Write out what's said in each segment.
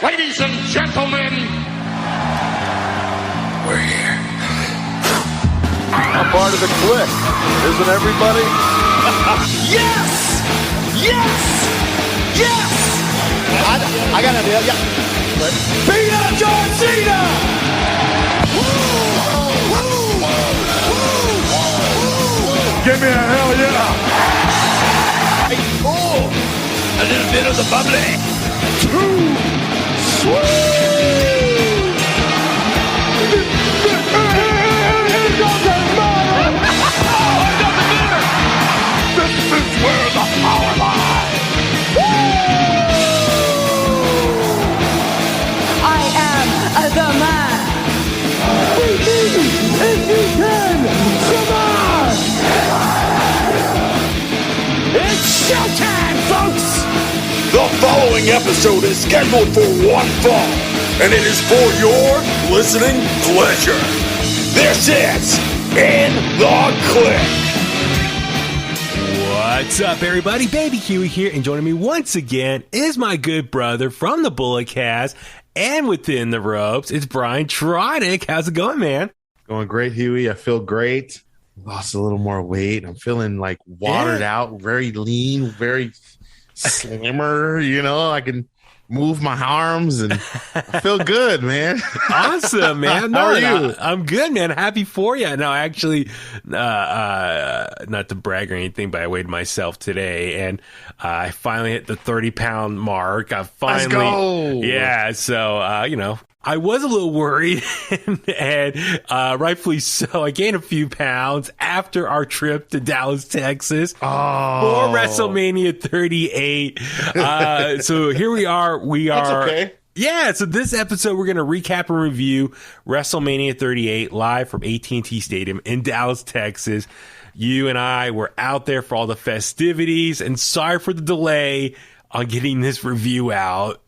Ladies and gentlemen, we're here. I'm part of the Kliq, isn't everybody? Yes! Yes! Yes! I got an idea, yeah. Beat up John Cena! Give me a hell yeah! Oh, a little bit of the bubbly. Too sweet! This is where the power lies! I am the man. Beat me if you can! Come on! It's showtime, folks! The following episode is scheduled for one fall, and it is for your listening pleasure. This is In The Kliq. What's up, everybody? Baby Huey here, and joining me once again is my good brother from the Bullet Cast and within the ropes. It's BrianTronic. How's it going, man? Going great, Huey. I feel great. Lost a little more weight. I'm feeling like watered out, very lean, very slimmer. You know, I can move my arms and I feel good, man. Awesome, man. How are you? I'm good, man. Happy for you. No, actually, not to brag or anything, but I weighed myself today, and I finally hit the 30-pound mark. I finally, let's go. Yeah. So, I was a little worried, and rightfully so. I gained a few pounds after our trip to Dallas, Texas for WrestleMania 38. So here we are. That's okay. Yeah, so this episode, we're going to recap and review WrestleMania 38 live from AT&T Stadium in Dallas, Texas. You and I were out there for all the festivities, and sorry for the delay on getting this review out.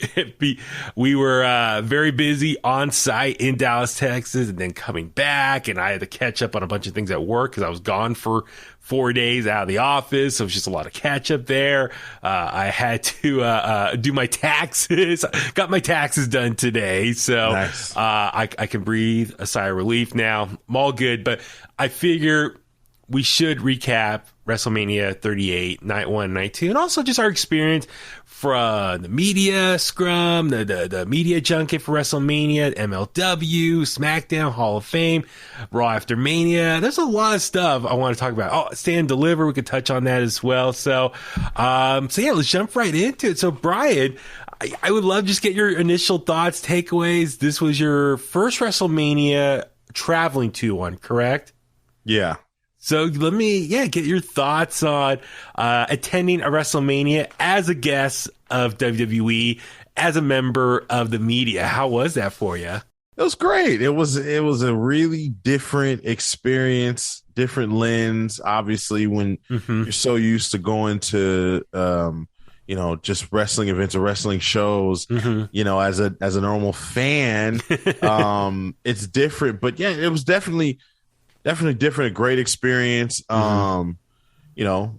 We were very busy on site in Dallas, Texas, and then coming back, and I had to catch up on a bunch of things at work because I was gone for 4 days out of the office, so it was just a lot of catch up there. I had to do my taxes. Got my taxes done today, so nice. I can breathe a sigh of relief now. I'm all good, but I figure we should recap WrestleMania 38, night 1, night 2, and also just our experience from the media scrum, the media junket for WrestleMania, MLW, SmackDown, Hall of Fame, Raw After Mania. There's a lot of stuff I want to talk about. Oh, Stand Deliver, we could touch on that as well. So yeah, let's jump right into it. So Brian, I would love just get your initial thoughts, takeaways. This was your first WrestleMania traveling to one, correct? Yeah. So let me, get your thoughts on attending a WrestleMania as a guest of WWE, as a member of the media. How was that for you? It was great. It was a really different experience, different lens. Obviously, when you're so used to going to, just wrestling events or wrestling shows, as a normal fan, it's different. But yeah, it was definitely different. A great experience.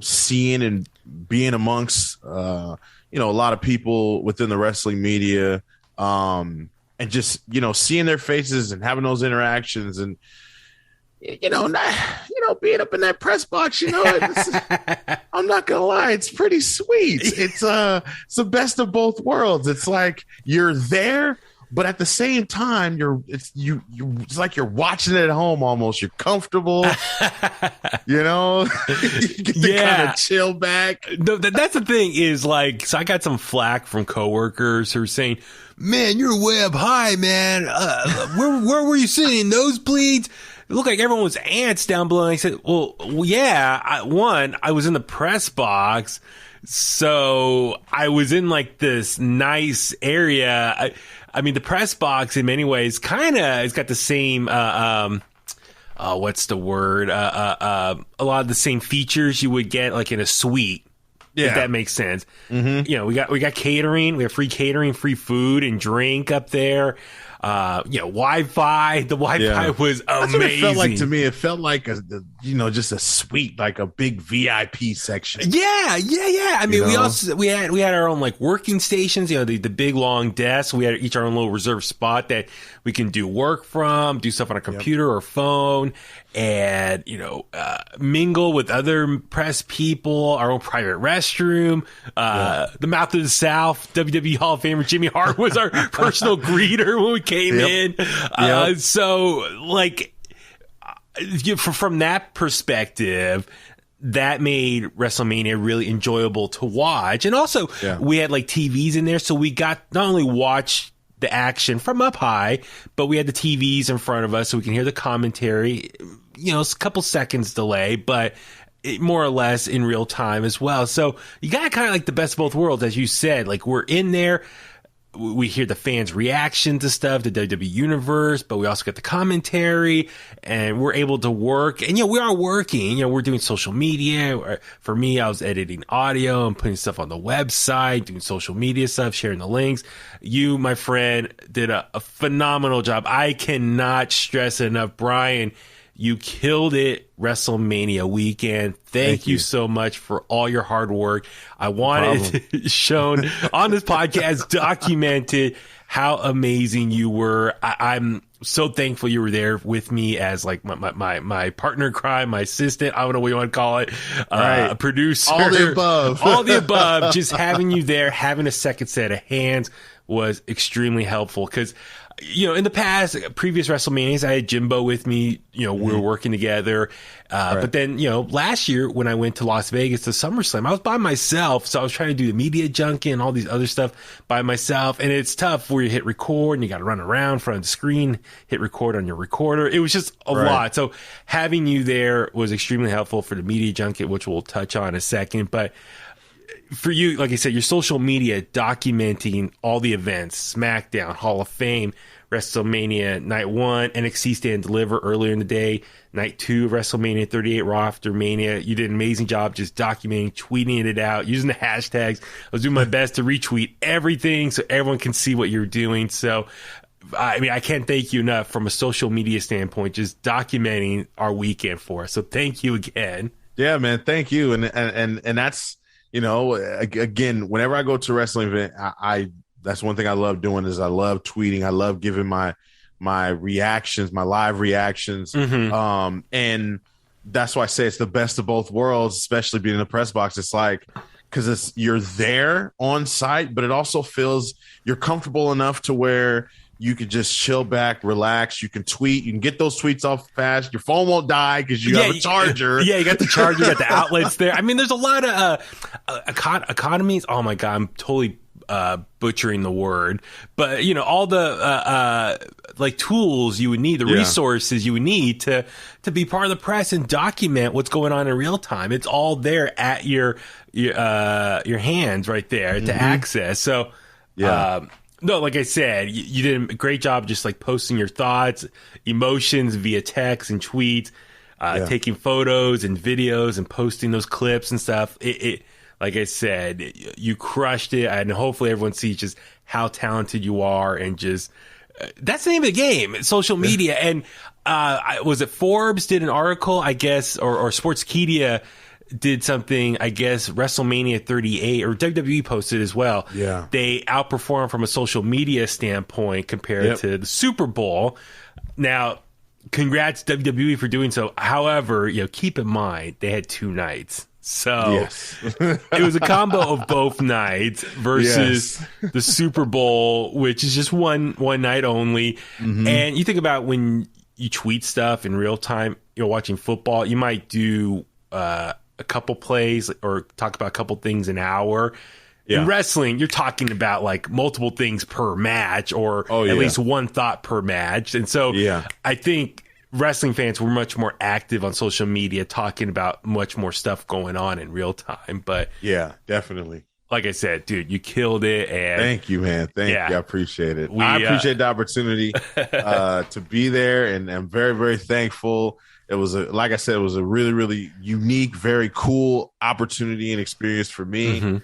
Seeing and being amongst, a lot of people within the wrestling media, and just, seeing their faces and having those interactions and, being up in that press box, I'm not going to lie. It's pretty sweet. It's the best of both worlds. It's like you're there, but at the same time, it's like you're watching it at home almost. You're comfortable, you get to kind of chill back. No, that's the thing is like, so I got some flack from coworkers who are saying, man, you're way up high, man. Where were you sitting? Nosebleeds? It looked like everyone was ants down below. And I said, well, yeah, I was in the press box. So I was in like this nice area. I mean, the press box in many ways it's got the same, what's the word? A lot of the same features you would get like in a suite. Yeah. If that makes sense. Mm-hmm. We got catering, we have free catering, free food and drink up there. Wi-Fi. The Wi-Fi was amazing. That's what it felt like to me. It felt like just a suite, like a big VIP section. Yeah. I mean, we had our own like working stations, the big long desks. We had each our own little reserved spot that we can do work from, do stuff on a computer or phone, and mingle with other press people, our own private restroom. The Mouth of the South, WWE Hall of Famer Jimmy Hart was our personal greeter when we came in. So like from that perspective, that made WrestleMania really enjoyable to watch. And also we had like TVs in there, so we got not only watch the action from up high, but we had the TVs in front of us so we can hear the commentary. It's a couple seconds delay, but more or less in real time as well. So you got kind of like the best of both worlds, as you said. Like, we're in there, we hear the fans' reaction to stuff, the WWE Universe, but we also get the commentary, and we're able to work. And, we are working. We're doing social media. For me, I was editing audio and putting stuff on the website, doing social media stuff, sharing the links. You, my friend, did a phenomenal job. I cannot stress enough, Brian. You killed it WrestleMania weekend. Thank you so much for all your hard work. I wanted it shown on this podcast, documented how amazing you were. I'm so thankful you were there with me as like my partner in crime, my assistant. I don't know what you want to call it. A producer. All the above. All the above. Just having you there, having a second set of hands was extremely helpful because in the past, previous WrestleManias, I had Jimbo with me. We were working together. But then, last year when I went to Las Vegas to SummerSlam, I was by myself. So I was trying to do the media junket and all these other stuff by myself. And it's tough where you hit record and you got to run around in front of the screen, hit record on your recorder. It was just a lot. So having you there was extremely helpful for the media junket, which we'll touch on in a second. But for you, like I said, your social media documenting all the events, SmackDown, Hall of Fame, WrestleMania Night 1, NXT Stand Deliver earlier in the day, Night 2 of WrestleMania 38, Raw After Mania. You did an amazing job just documenting, tweeting it out, using the hashtags. I was doing my best to retweet everything so everyone can see what you're doing. So, I mean, I can't thank you enough from a social media standpoint, just documenting our weekend for us. So thank you again. Yeah, man. Thank you. And that's, again, whenever I go to a wrestling event, I that's one thing I love doing is I love tweeting. I love giving my reactions, my live reactions. And that's why I say it's the best of both worlds, especially being in the press box. It's like, because you're there on site, but it also feels you're comfortable enough to where you could just chill back, relax. You can tweet. You can get those tweets off fast. Your phone won't die because you have a charger. Yeah, you got the charger. You got the outlets there. I mean, there's a lot of economies. Oh, my God. I'm totally butchering the word. But, all the like tools you would need, the resources you would need to be part of the press and document what's going on in real time. It's all there at your hands right there to access. So, no, like I said, you did a great job just like posting your thoughts, emotions via text and tweets, taking photos and videos and posting those clips and stuff. It like I said, you crushed it. And hopefully everyone sees just how talented you are. And just, that's the name of the game, social media. And was it Forbes did an article, I guess, or Sportskeeda did something, I guess, WrestleMania 38, or WWE posted as well. Yeah. They outperformed from a social media standpoint compared to the Super Bowl. Now, congrats WWE for doing so. However, keep in mind, they had 2 nights. So it was a combo of both nights versus the Super Bowl, which is just one night only. And you think about when you tweet stuff in real time, watching football, you might do a couple plays or talk about a couple things an hour. In wrestling, you're talking about like multiple things per match, or at least one thought per match. And so I think wrestling fans were much more active on social media, talking about much more stuff going on in real time. But yeah, definitely. Like I said, dude, you killed it. And thank you, man. Thank you. I appreciate it. I appreciate the opportunity to be there, and I'm very, very thankful. It was like I said, it was a really, really unique, very cool opportunity and experience for me.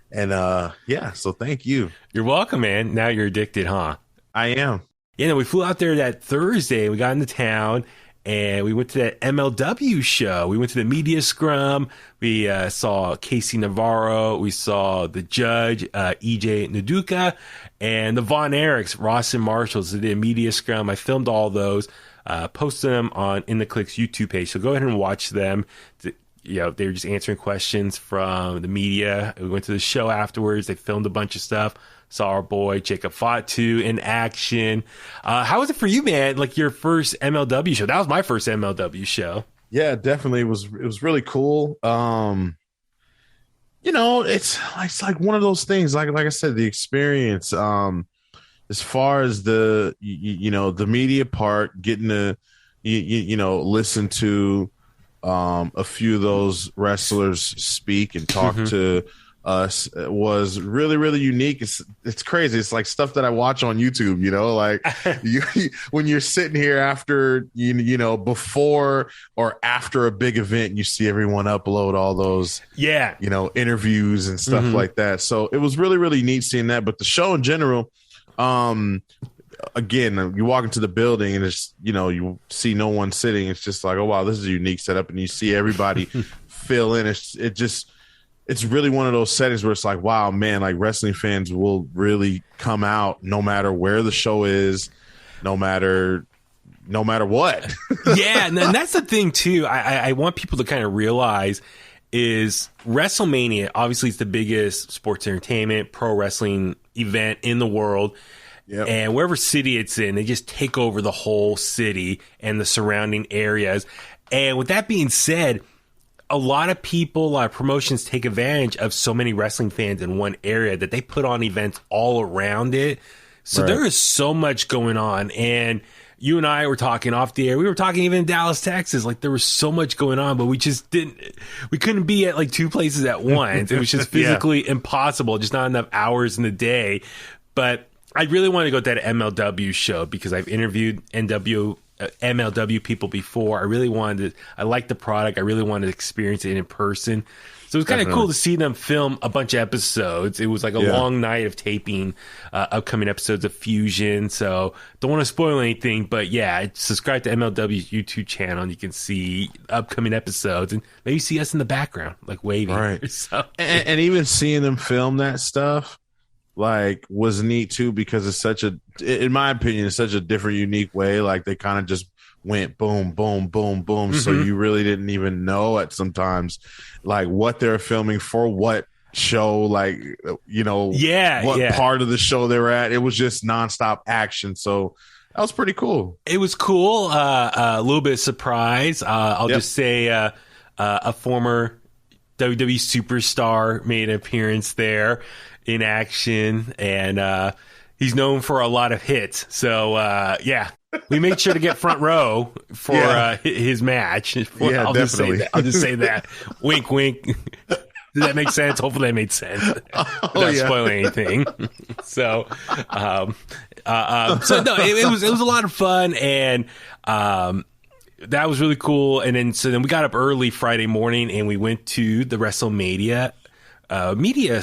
And so thank you. You're welcome, man. Now you're addicted, huh? I am. Yeah, we flew out there that Thursday. We got into town, and we went to that MLW show. We went to the media scrum. We saw Casey Navarro. We saw the judge, EJ Nduka, and the Von Erichs, Ross and Marshalls. They did a media scrum. I filmed all those, posted them on In The Kliq's YouTube page. So go ahead and watch them. They were just answering questions from the media. We went to the show afterwards. They filmed a bunch of stuff. Saw our boy Jacob Fatu in action. How was it for you, man? Like your first MLW show? That was my first MLW show. Yeah, definitely. It was really cool. It's like one of those things. Like I said, the experience. As far as the the media part, getting to listen to a few of those wrestlers speak and talk to us was really, really unique. It's crazy. It's like stuff that I watch on YouTube, like when you're sitting here after, before or after a big event, and you see everyone upload all those, interviews and stuff like that. So it was really, really neat seeing that. But the show in general, again, you walk into the building and it's, you see no one sitting. It's just like, oh, wow, this is a unique setup. And you see everybody fill in. It's really one of those settings where it's like, wow, man, like wrestling fans will really come out no matter where the show is, no matter what. Yeah. And that's the thing too. I want people to kind of realize is WrestleMania, obviously it's the biggest sports entertainment, pro wrestling event in the world. Yep. And wherever city it's in, they just take over the whole city and the surrounding areas. And with that being said, a lot of people, a lot of promotions take advantage of so many wrestling fans in one area that they put on events all around it. So there is so much going on. And you and I were talking off the air. We were talking even in Dallas, Texas. Like there was so much going on, but we couldn't be at like two places at once. It was just physically impossible, just not enough hours in the day. But I really wanted to go to that MLW show because I've interviewed MLW people before. I liked the product. I really wanted to experience it in person. So it was kind of cool to see them film a bunch of episodes. It was like a long night of taping upcoming episodes of Fusion. So don't want to spoil anything, but subscribe to MLW's YouTube channel and you can see upcoming episodes and maybe see us in the background, like waving. Right. So. And even seeing them film that stuff, like, was neat too, because in my opinion, it's such a different, unique way. Like they kind of just went boom, boom, boom, boom. So you really didn't even know at sometimes like what they're filming for, what show, like, what part of the show they were at. It was just nonstop action. So that was pretty cool. It was cool. A little bit of surprise. I'll just say a former WWE superstar made an appearance there in action, and he's known for a lot of hits. So we made sure to get front row for his match. I'll definitely. Just say that. Wink, wink. Did that make sense? Hopefully that made sense. Without spoiling anything. So no, it was a lot of fun, and that was really cool. And then we got up early Friday morning and we went to the WrestleMania media.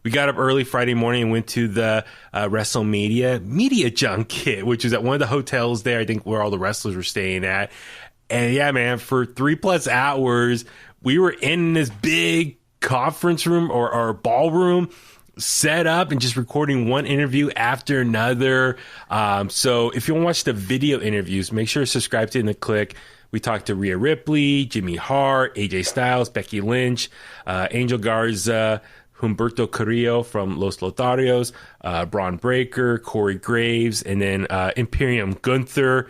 We got up early Friday morning and went to the WrestleMania media junket, which is at one of the hotels there, I think, where all the wrestlers were staying at. And yeah, man, for 3+ hours, we were in this big conference room or ballroom set up and just recording one interview after another. So if you want to watch the video interviews, make sure to subscribe to In The Kliq. We talked to Rhea Ripley, Jimmy Hart, AJ Styles, Becky Lynch, Angel Garza, Humberto Carrillo from Los Lotharios, Braun Breaker, Corey Graves, and then Imperium Gunther,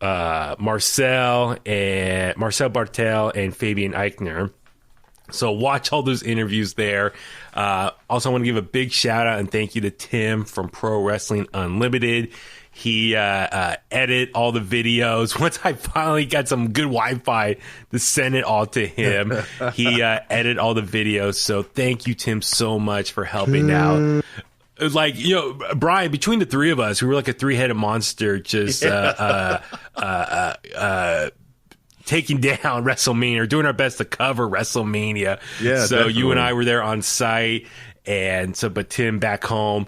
Marcel Bartel, and Fabian Eichner. So watch all those interviews there. Also, I want to give a big shout out and thank you to Tim from Pro Wrestling Unlimited. He edit all the videos. Once I finally got some good Wi-Fi to send it all to him, he edited all the videos. So thank you, Tim, so much for helping out. It was like, Brian, between the three of us, we were like a three-headed monster just taking down WrestleMania, or doing our best to cover WrestleMania. Yeah, so definitely. You and I were there on site. And so, but Tim back home,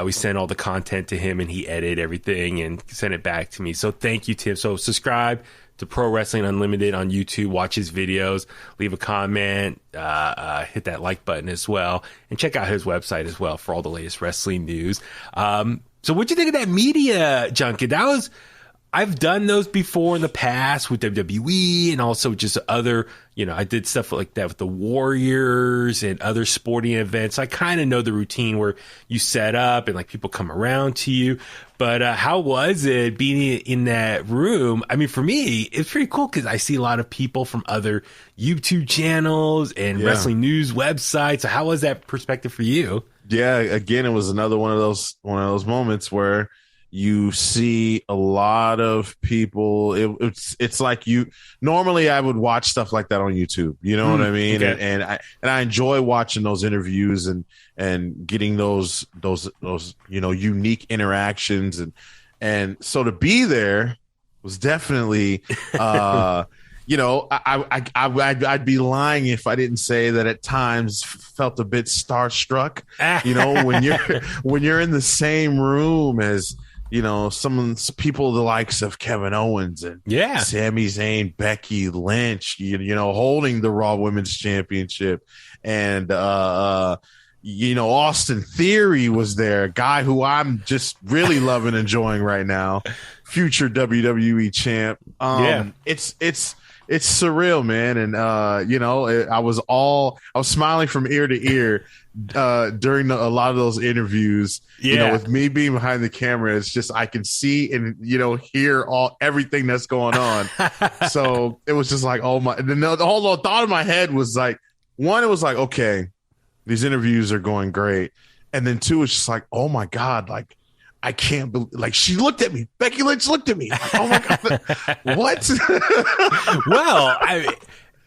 we sent all the content to him and he edited everything and sent it back to me. So thank you, Tim. So subscribe to Pro Wrestling Unlimited on YouTube, watch his videos, leave a comment, hit that like button as well, and check out his website as well for all the latest wrestling news. So what'd you think of that media junket? I've done those before in the past with WWE and also just other, I did stuff like that with the Warriors and other sporting events. I kind of know the routine where you set up and like people come around to you. But how was it being in that room? I mean, for me, it's pretty cool because I see a lot of people from other YouTube channels and wrestling news websites. So how was that perspective for you? Yeah, again, it was another one of those moments where you see a lot of people. It's like normally I would watch stuff like that on YouTube. You know what I mean? Okay. And I enjoy watching those interviews and getting those unique interactions and so to be there was definitely I'd be lying if I didn't say that at times felt a bit starstruck. When you're in the same room as some people the likes of Kevin Owens and Sami Zayn, Becky, Lynch, holding the Raw Women's Championship, and Austin Theory was there, a guy who I'm just really loving, enjoying right now, future WWE champ. It's surreal, man. And, I was smiling from ear to ear during a lot of those interviews, with me being behind the camera. It's just, I can see and, hear everything that's going on. So it was just like, oh my, and then the whole thought in my head was like, one, it was like, okay, these interviews are going great. And then two, it's just like, oh my God, like, I can't believe, like, she looked at me. Becky Lynch looked at me. Like, oh my God, what? Well,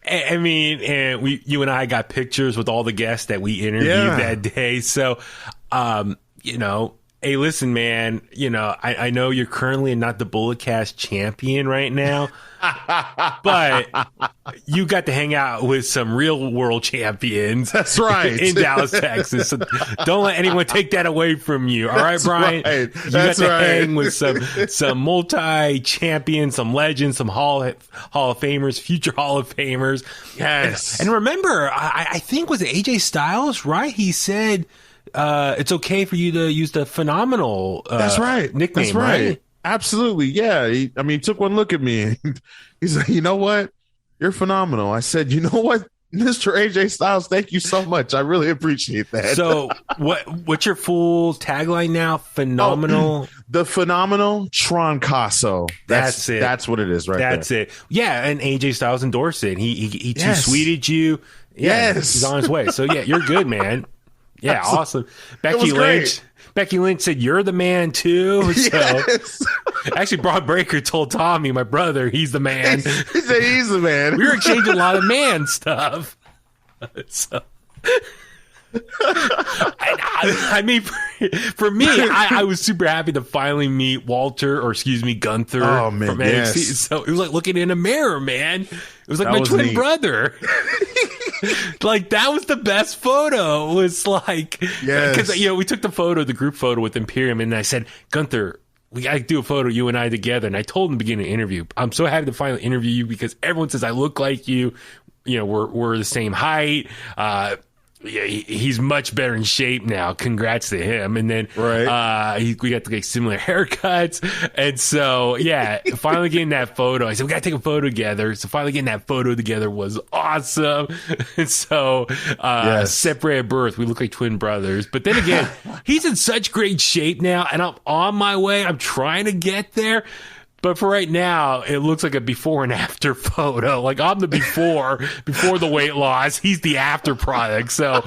I mean, and you and I got pictures with all the guests that we interviewed that day. So, hey, listen, man, I know you're currently not the Bullet Cast champion right now, but you got to hang out with some real world champions. That's right. In Dallas, Texas. So don't let anyone take that away from you. All right, Brian? Right. You got to hang with some multi-champions, some legends, some Hall of Famers, future Hall of Famers. Yes. And remember, I think was it AJ Styles, right? He said it's okay for you to use the phenomenal that's right. nickname, that's right? Absolutely, yeah. He took one look at me. He's like, you know what? You're phenomenal. I said, you know what, Mr. AJ Styles, thank you so much. I really appreciate that. So what's your full tagline now? Phenomenal? The phenomenal Troncasso. That's it. That's what it is right there. That's it. Yeah, and AJ Styles endorsed it. He too sweeted you. Yeah, he's on his way. So yeah, you're good, man. Yeah, awesome. Becky Lynch said, you're the man too. So actually, Braun Breaker told Tommy, my brother, he's the man. He said he's the man. We were exchanging a lot of man stuff. So, I mean, for me, I was super happy to finally meet Gunther from NXT. So it was like looking in a mirror, man. It was like my twin brother. Like, that was the best photo. It was like, because we took the group photo with Imperium, and I said, Gunther, we got to do a photo, you and I together. And I told him at the beginning of the interview, I'm so happy to finally interview you because everyone says I look like you. We're the same height. He's much better in shape now. Congrats to him. And then we got to get similar haircuts. And so, finally getting that photo. I said, we got to take a photo together. So finally getting that photo together was awesome. And so, separated birth. We look like twin brothers. But then again, he's in such great shape now. And I'm on my way. I'm trying to get there. But for right now, it looks like a before and after photo. Like, I'm the before the weight loss. He's the after product. So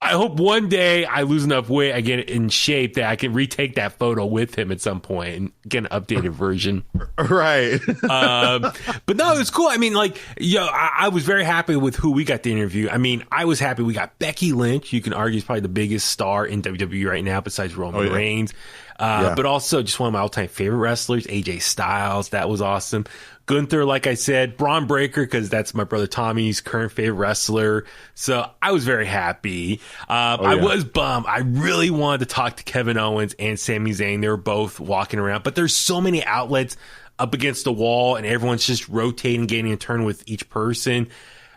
I hope one day I lose enough weight, I get in shape that I can retake that photo with him at some point and get an updated version. Right. But no, it was cool. I mean, like, I was very happy with who we got to interview. I mean, I was happy we got Becky Lynch. You can argue is probably the biggest star in WWE right now besides Roman Reigns. But also just one of my all-time favorite wrestlers, AJ Styles. That was awesome. Gunther, like I said, Braun Breaker, because that's my brother Tommy's current favorite wrestler. So I was very happy. I was bummed. I really wanted to talk to Kevin Owens and Sami Zayn. They were both walking around, but there's so many outlets up against the wall, and everyone's just rotating, getting a turn with each person.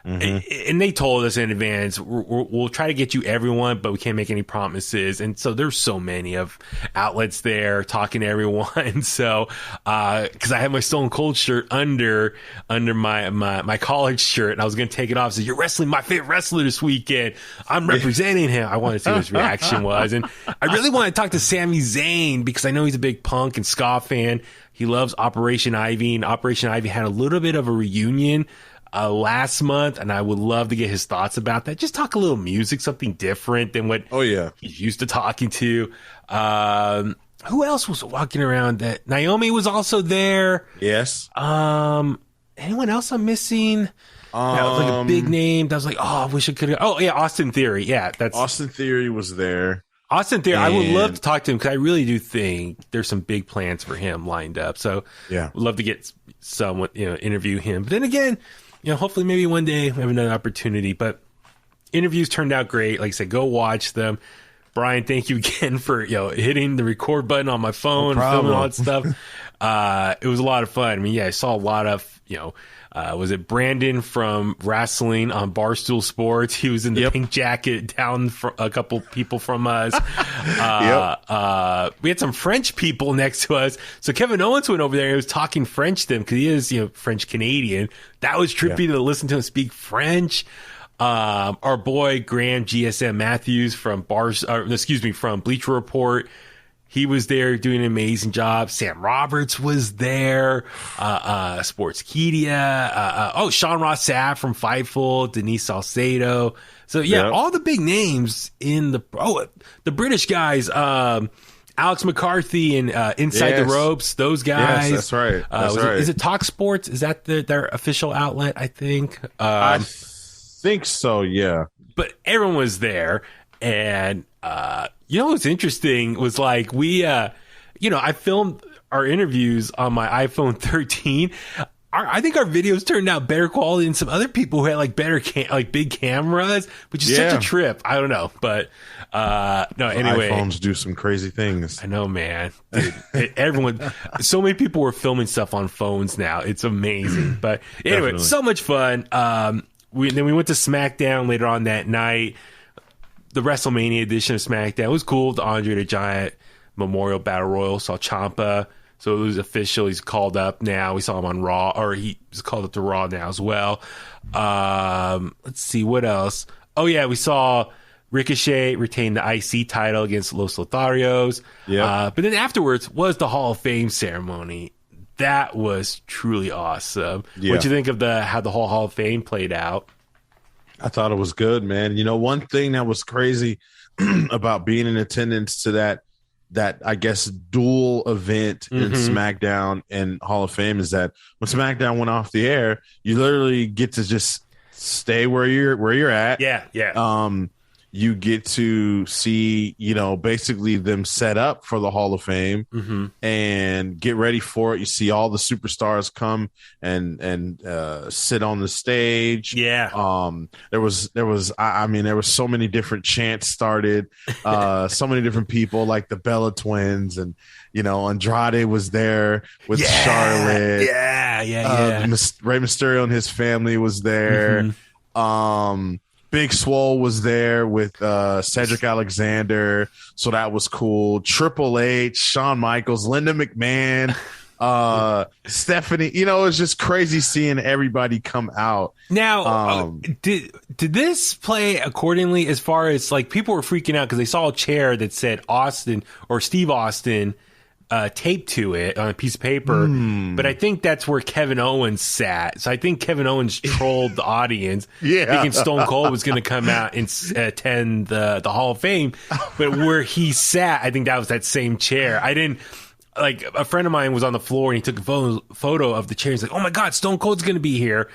And they told us in advance, we'll try to get you everyone, but we can't make any promises. And so there's so many of outlets there talking to everyone. So, cause I had my Stone Cold shirt under my college shirt, and I was going to take it off. So, you're wrestling my favorite wrestler this weekend. I'm representing him. I wanted to see what his reaction was. And I really want to talk to Sami Zayn because I know he's a big Punk and Ska fan. He loves Operation Ivy, and Operation Ivy had a little bit of a reunion last month, and I would love to get his thoughts about that. Just talk a little music, something different than what he's used to talking to. Who else was walking around? That Naomi was also there. Yes. Anyone else I'm missing? That was like a big name. That was like, I wish I could have. Oh yeah, Austin Theory. Yeah, that's Austin Theory was there. Austin Theory, I would love to talk to him because I really do think there's some big plans for him lined up. So would love to get someone, interview him. But then again, hopefully maybe one day we have another opportunity. But interviews turned out great. Like I said, go watch them. Brian, thank you again for hitting the record button on my phone, filming all that stuff. It was a lot of fun. I mean, I saw a lot of was it Brandon from Wrestling on Barstool Sports? He was in the pink jacket, down for a couple people from us. We had some French people next to us. So Kevin Owens went over there and was talking French to them because he is, French Canadian. That was trippy to listen to him speak French. Our boy Graham GSM Matthews from from Bleacher Report. He was there doing an amazing job. Sam Roberts was there. Sportskeeda. Sean Ross Sapp from Fightful. Denise Salcedo. So all the big names in the British guys. Alex McCarthy and Inside the Ropes. Those guys. Yes, that's right. Is it Talk Sports? Is that their official outlet? I think. I think so. Yeah. But everyone was there, and what's interesting was like I filmed our interviews on my iPhone 13. I think our videos turned out better quality than some other people who had like better big cameras, which is such a trip. I don't know, but anyway, iPhones do some crazy things. I know, man. Dude, everyone, so many people were filming stuff on phones now. It's amazing. But anyway, so much fun. We went to SmackDown later on that night. The WrestleMania edition of SmackDown. It was cool. The Andre the Giant Memorial Battle Royal. Saw Ciampa. So it was official. He's called up now. We saw him on Raw, or he was called up to Raw now as well. Let's see what else. Oh yeah, we saw Ricochet retain the IC title against Los Lotharios. But then afterwards was the Hall of Fame ceremony. That was truly awesome. What'd you think of how the whole Hall of Fame played out? I thought it was good, man. One thing that was crazy about being in attendance to that I guess dual event in SmackDown and Hall of Fame is that when SmackDown went off the air, you literally get to just stay where you're at. Yeah. You get to see, basically them set up for the Hall of Fame and get ready for it. You see all the superstars come and sit on the stage. Yeah. There was so many different chants started, so many different people like the Bella Twins and, Andrade was there with Charlotte. Yeah. Rey Mysterio and his family was there. Big Swole was there with Cedric Alexander, so that was cool. Triple H, Shawn Michaels, Linda McMahon, Stephanie. It was just crazy seeing everybody come out. Now, did this play accordingly as far as like people were freaking out because they saw a chair that said Austin or Steve Austin taped to it on a piece of paper, but I think that's where Kevin Owens sat. So I think Kevin Owens trolled the audience, thinking Stone Cold was going to come out and attend the Hall of Fame. But where he sat, I think that was that same chair. I didn't like. A friend of mine was on the floor and he took a photo of the chair. He's like, "Oh my God, Stone Cold's going to be here."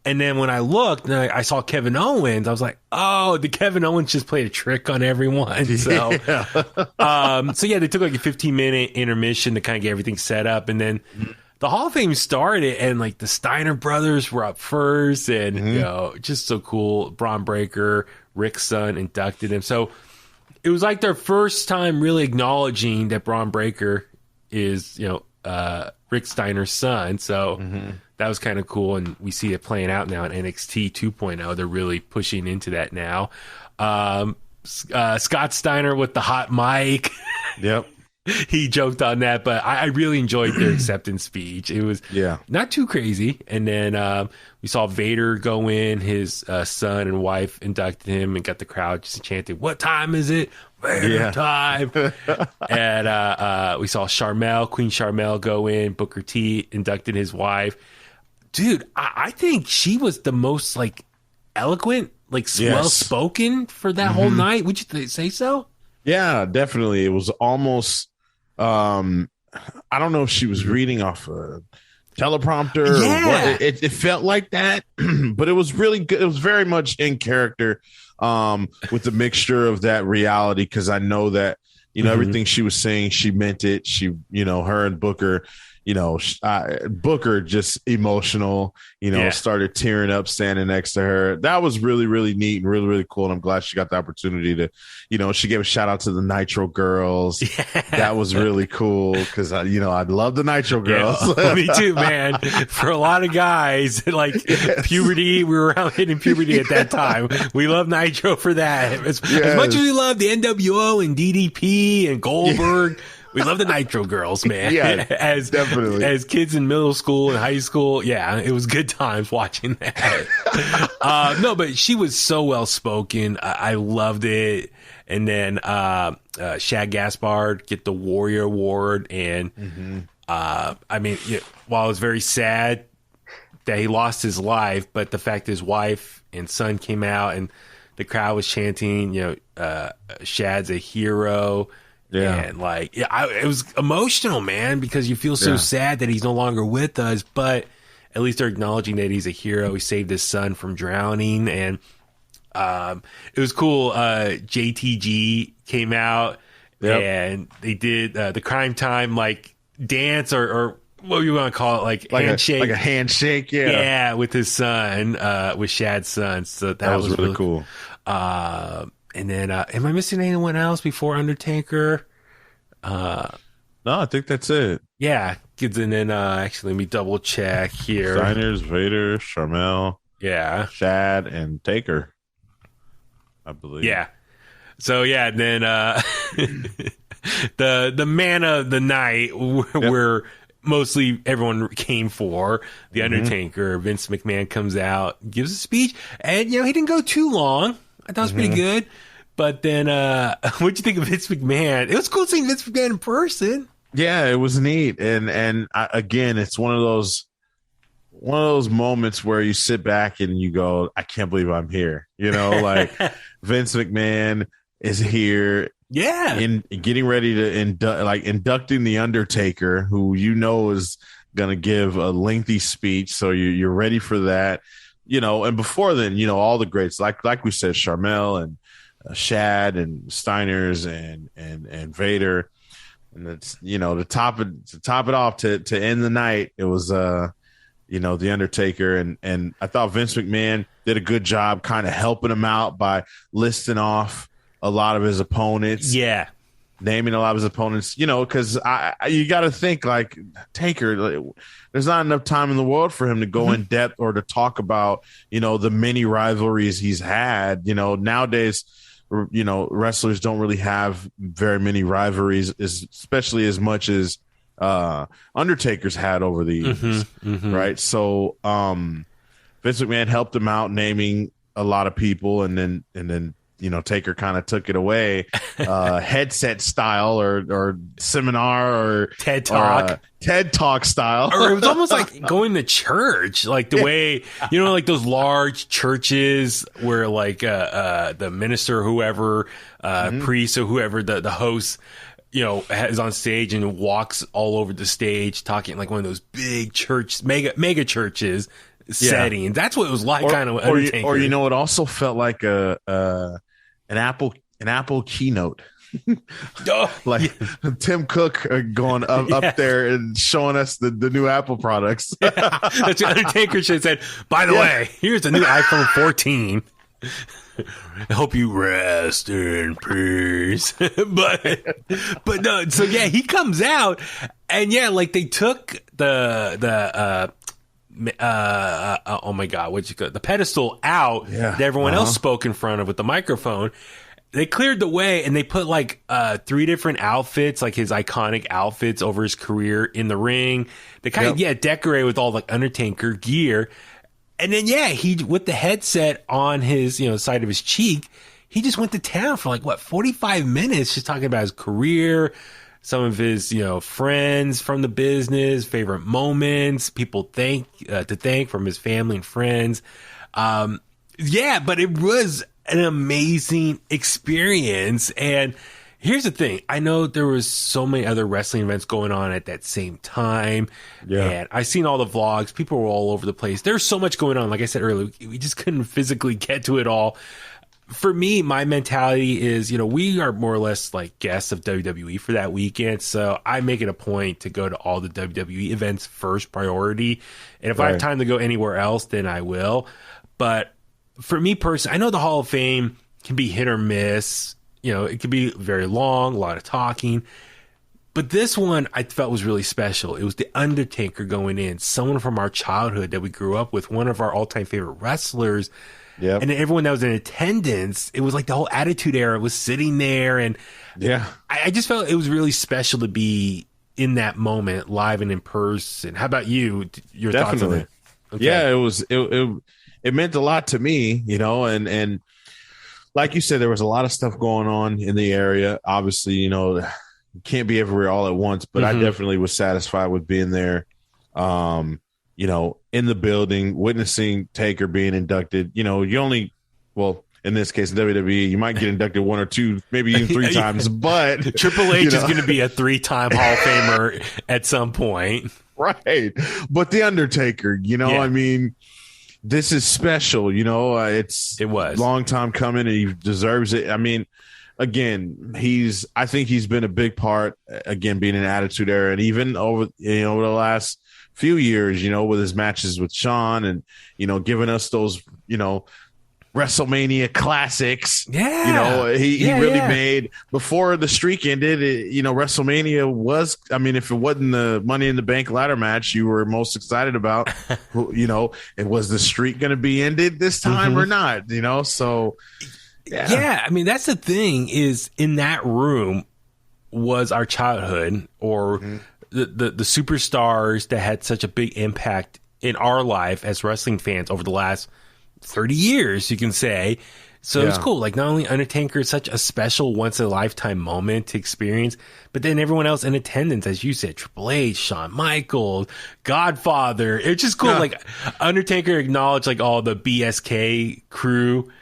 And then when I looked and I saw Kevin Owens, I was like, oh, the Kevin Owens just played a trick on everyone. So, they took like a 15-minute intermission to kind of get everything set up. And then the Hall of Fame started, and like the Steiner brothers were up first, and you know, just so cool. Braun Breaker, Rick's son, inducted him. So it was like their first time really acknowledging that Braun Breaker is, you know, Rick Steiner's son. So that was kind of cool, and we see it playing out now in NXT 2.0. They're really pushing into that now. Scott Steiner with the hot mic. Yep. He joked on that, but I really enjoyed their acceptance speech. It was not too crazy. And then we saw Vader go in. His son and wife inducted him and got the crowd just chanting, "What time is it? Vader time." And we saw Queen Sharmell go in. Booker T inducted his wife. Dude, I think she was the most like eloquent, like well-spoken for that whole night. Would you say so? Yeah, definitely. It was almost, I don't know if she was reading off a teleprompter or what. It felt like that, but it was really good. It was very much in character with the mixture of that reality, because I know that, you know, everything she was saying, she meant it. She, you know, her and Booker, you know, Booker just emotional, you know, started tearing up standing next to her. That was really, really neat and really, really cool. And I'm glad she got the opportunity to, you know, she gave a shout out to the Nitro Girls. Yeah. That was really cool because, you know, I love the Nitro Girls. Yeah, me too, man. For a lot of guys, like puberty, we were out hitting puberty at that time. We love Nitro for that. As much as we love the NWO and DDP and Goldberg. We love the Nitro Girls, man. Yeah, definitely. As kids in middle school and high school, yeah, it was good times watching that. No, but she was so well spoken. I loved it. And then Shad Gaspard get the Warrior Award, and I mean, while it was very sad that he lost his life, but the fact his wife and son came out and the crowd was chanting, you know, Shad's a hero. Yeah. And like, it was emotional, man, because you feel so sad that he's no longer with us, but at least they're acknowledging that he's a hero. He saved his son from drowning. And it was cool. JTG came out and they did the Crime Time, like dance or what do you want to call it? Like handshake. Like a handshake. Yeah. Yeah. With his son, with Shad's son. So that was really cool. And then, am I missing anyone else before Undertaker? No, I think that's it. Yeah. And then, actually, let me double check here. Steiner's, Vader, Sharmell. Yeah. Shad, and Taker, I believe. Yeah. So, yeah, and then the man of the night where mostly everyone came for, the Undertaker, Vince McMahon comes out, gives a speech, and, you know, he didn't go too long. I thought it was pretty good. But then, what'd you think of Vince McMahon? It was cool seeing Vince McMahon in person. Yeah, it was neat. And again, it's one of those moments where you sit back and you go, I can't believe I'm here. You know, like Vince McMahon is here. Yeah. In getting ready to inducting the Undertaker, who you know is going to give a lengthy speech. So you're ready for that. You know, and before then, you know, all the greats, like we said, Sharmell and Shad and Steiners and Vader, and it's, you know, to top it off to end the night, it was you know, the Undertaker, and I thought Vince McMahon did a good job kind of helping him out by listing off a lot of his opponents. Yeah. Naming a lot of his opponents, you know, because you got to think like Taker, like, there's not enough time in the world for him to go in depth or to talk about, you know, the many rivalries he's had. You know, nowadays, you know, wrestlers don't really have very many rivalries, especially as much as Undertaker's had over the years, right? So Vince McMahon helped him out naming a lot of people, and then you know, Taker kind of took it away, headset style or seminar or TED Talk style. Or it was almost like going to church, like the way, you know, like those large churches where like the minister or whoever, priest or whoever, the host, you know, is on stage and walks all over the stage talking like one of those big church, mega churches settings. That's what it was like, kind of Undertaker. Or you know, it also felt like an Apple keynote. Like Tim Cook going up there and showing us the new Apple products. That's what Undertaker should have said. By the way, here's the new iPhone 14. I hope you rest in peace. but no, so yeah, he comes out and yeah, like they took the oh my God, the pedestal out that everyone else spoke in front of with the microphone. They cleared the way and they put like 3 different outfits, like his iconic outfits over his career in the ring. They kind of decorate with all like Undertaker gear. And then, he, with the headset on his, side of his cheek, he just went to town for 45 minutes, just talking about his career, some of his, friends from the business, favorite moments, people to thank from his family and friends. But it was an amazing experience. And here's the thing. I know there was so many other wrestling events going on at that same time. Yeah. And I've seen all the vlogs. People were all over the place. There's so much going on. Like I said earlier, we just couldn't physically get to it all. For me, my mentality is, we are more or less like guests of WWE for that weekend. So I make it a point to go to all the WWE events first priority. And if I have time to go anywhere else, then I will. But for me personally, I know the Hall of Fame can be hit or miss. It could be very long, a lot of talking. But this one I felt was really special. It was The Undertaker going in, someone from our childhood that we grew up with, one of our all-time favorite wrestlers. Yep. And then everyone that was in attendance, it was like the whole Attitude Era was sitting there. And I just felt it was really special to be in that moment, live and in person. How about you? Your thoughts on it? Okay. Yeah, it meant a lot to me, and like you said, there was a lot of stuff going on in the area. Obviously, you can't be everywhere all at once, but I definitely was satisfied with being there, in the building, witnessing Taker being inducted. In this case, in WWE, you might get inducted 1 or 2, maybe even 3 times, but Triple H is going to be a 3-time Hall of Famer at some point. Right. But The Undertaker, I mean, this is special, it was a long time coming and he deserves it. I mean, again, I think he's been a big part, again, being an Attitude Era, and even over the last few years, with his matches with Shawn and, giving us those, WrestleMania classics. Yeah. He really made, before the streak ended, WrestleMania was, I mean, if it wasn't the Money in the Bank ladder match you were most excited about, it was the streak going to be ended this time or not, so. Yeah. I mean, that's the thing is in that room was our childhood or the superstars that had such a big impact in our life as wrestling fans over the last 30 years, you can say. So it's cool. Like, not only Undertaker is such a special once in a lifetime moment to experience, but then everyone else in attendance, as you said, Triple H, Shawn Michaels, Godfather. It's just cool. Yeah. Like, Undertaker acknowledged like all the BSK crew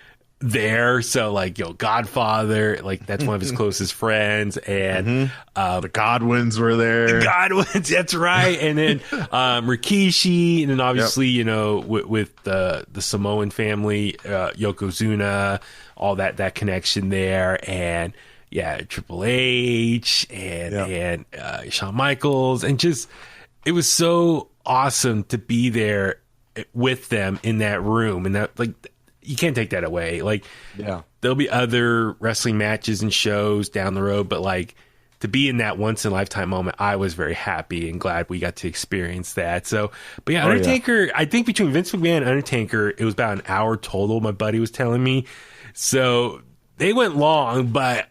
there. So like, Godfather, like that's one of his closest friends, and the Godwins were there. The Godwins, that's right. And then Rikishi, and then obviously with the Samoan family, Yokozuna, all that connection there, and Triple H and Shawn Michaels, and just it was so awesome to be there with them in that room, and that like. You can't take that away. Like, there'll be other wrestling matches and shows down the road, but like to be in that once in a lifetime moment, I was very happy and glad we got to experience that. So, but Undertaker, I think between Vince McMahon and Undertaker, it was about an hour total. My buddy was telling me. So they went long, but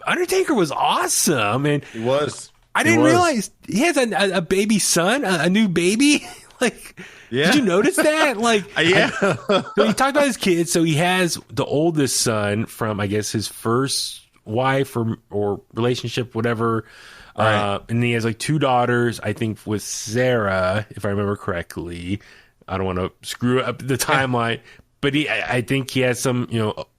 Undertaker was awesome. And he was. I didn't realize he has a baby son, a new baby. Like, did you notice that? Like, he talked about his kids. So he has the oldest son from, I guess, his first wife or relationship, whatever. Right. And he has like 2 daughters, I think, with Sarah, if I remember correctly. I don't want to screw up the timeline, but I think he has some,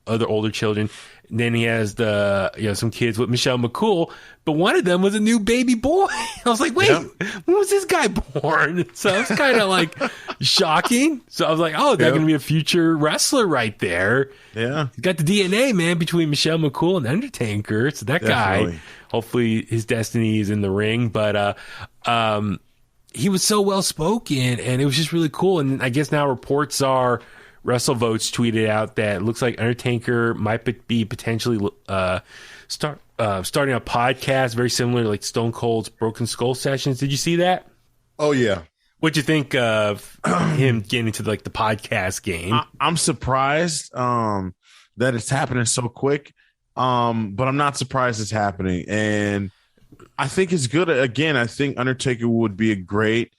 other older children. And then he has some kids with Michelle McCool, but one of them was a new baby boy. I was like, wait, when was this guy born? So it's kind of like shocking. So I was like, oh, that's going to be a future wrestler right there. Yeah. He's got the DNA, man, between Michelle McCool and Undertaker. So that guy, hopefully his destiny is in the ring. But he was so well spoken, and it was just really cool. And I guess now reports are, WrestleVotes tweeted out that it looks like Undertaker might be potentially starting a podcast very similar to like Stone Cold's Broken Skull Sessions. Did you see that? Oh, yeah. What'd you think of him getting into like the podcast game? I'm surprised that it's happening so quick, but I'm not surprised it's happening. And I think it's good. Again, I think Undertaker would be a great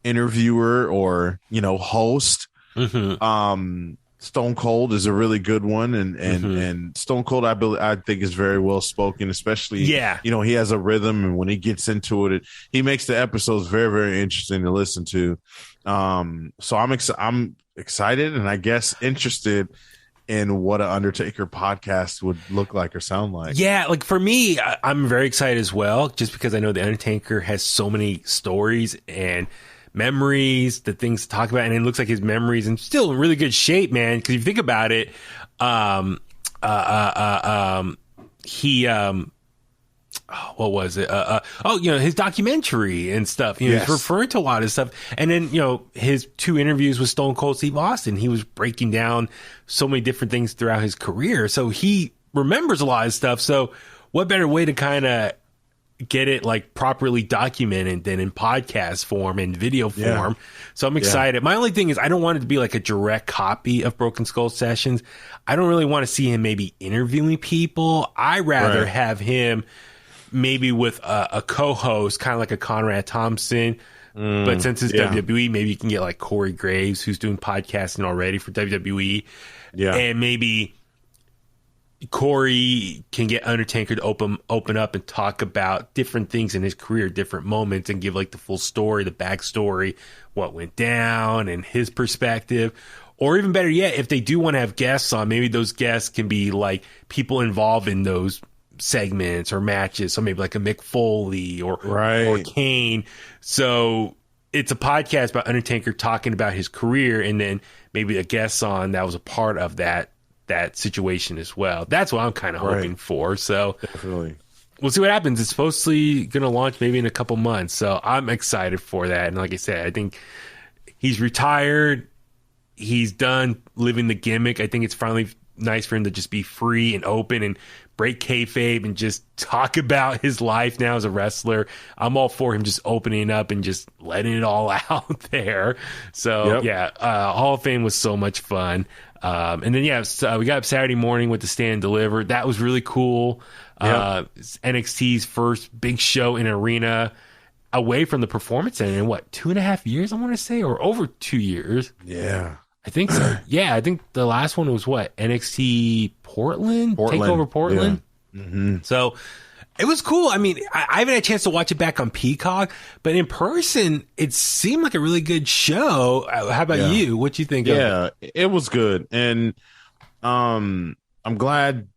interviewer or, host. Mm-hmm. Stone Cold is a really good one, and Stone Cold I think is very well spoken, especially he has a rhythm, and when he gets into it, he makes the episodes very, very interesting to listen to. So I'm excited, and I guess interested in what an Undertaker podcast would look like or sound like. Yeah, like for me, I'm very excited as well, just because I know the Undertaker has so many stories and memories, the things to talk about, and it looks like his memories and still in really good shape, man. Because if you think about it, what was it? His documentary and stuff. He's referring to a lot of stuff, and then his 2 interviews with Stone Cold Steve Austin, he was breaking down so many different things throughout his career, so he remembers a lot of stuff. So, what better way to kind of get it like properly documented than in podcast form and video form. So I'm excited. My only thing is I don't want it to be like a direct copy of Broken Skull Sessions. I don't really want to see him maybe interviewing people. I rather have him maybe with a co-host, kind of like a Conrad Thompson. But since it's WWE, maybe you can get like Corey Graves, who's doing podcasting already for WWE. Yeah. And maybe Corey can get Undertaker to open up and talk about different things in his career, different moments, and give like the full story, the backstory, what went down, and his perspective. Or even better yet, if they do want to have guests on, maybe those guests can be like people involved in those segments or matches. So maybe like a Mick Foley or Kane. So it's a podcast about Undertaker talking about his career, and then maybe a guest on that was a part of that situation as well. That's what I'm kind of hoping for. So definitely, we'll see what happens. It's supposedly going to launch maybe in a couple months. So I'm excited for that. And like I said, I think he's retired. He's done living the gimmick. I think it's finally nice for him to just be free and open and break kayfabe and just talk about his life now as a wrestler. I'm all for him just opening up and just letting it all out there. So Hall of Fame was so much fun. And then we got up Saturday morning with the Stand Deliver. That was really cool. NXT's first big show in an arena away from the Performance Center in 2.5 years, I want to say, or over 2 years. Yeah. I think so. Yeah, I think the last one was NXT Portland? Takeover Portland. Yeah. Mm-hmm. So it was cool. I mean, I haven't had a chance to watch it back on Peacock, but in person, it seemed like a really good show. How about you? What you think of it? Yeah, it was good. And I'm glad,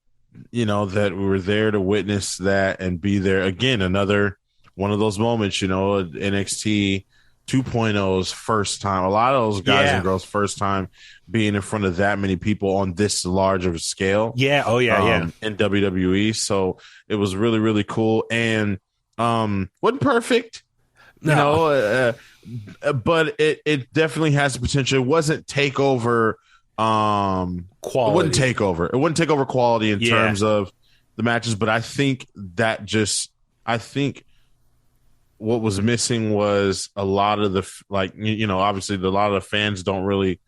that we were there to witness that and be there. Again, another one of those moments, NXT 2.0's first time. A lot of those guys and girls' first time being in front of that many people on this large of a scale. Yeah. Oh, yeah. In WWE. So it was really, really cool. And wasn't perfect, but it definitely has the potential. It wasn't takeover quality. It wouldn't take over quality in terms of the matches. But I think what was missing was a lot of the obviously a lot of the fans don't really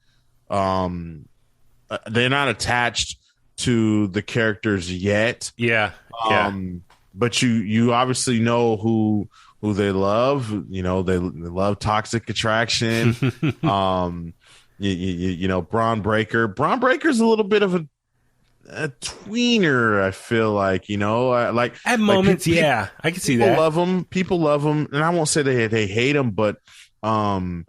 they're not attached to the characters yet. But you obviously know who they love. They love Toxic Attraction. Braun Breaker. Braun Breaker's a little bit of a tweener, I feel like, at moments. I can see that. People love him, and I won't say they hate him, but I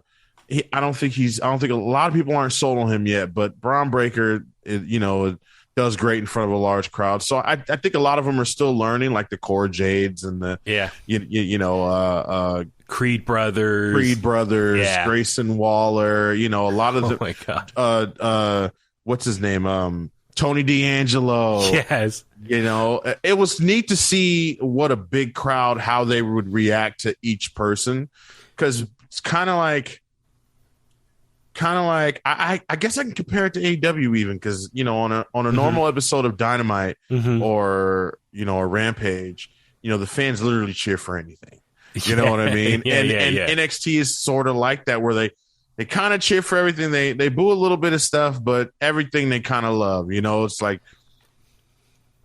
don't think a lot of people aren't sold on him yet. But Braun Breaker, does great in front of a large crowd. So I think a lot of them are still learning, like the Core Jades and the Creed Brothers, Grayson Waller. A lot of oh my God. What's his name? Tony D'Angelo. Yes. It was neat to see what a big crowd, how they would react to each person. Because it's kind of like I guess I can compare it to AEW even, because on a normal episode of Dynamite or a Rampage, the fans literally cheer for anything. You know what I mean? And NXT is sort of like that, where they kind of cheer for everything. They boo a little bit of stuff, but everything they kind of love. It's like,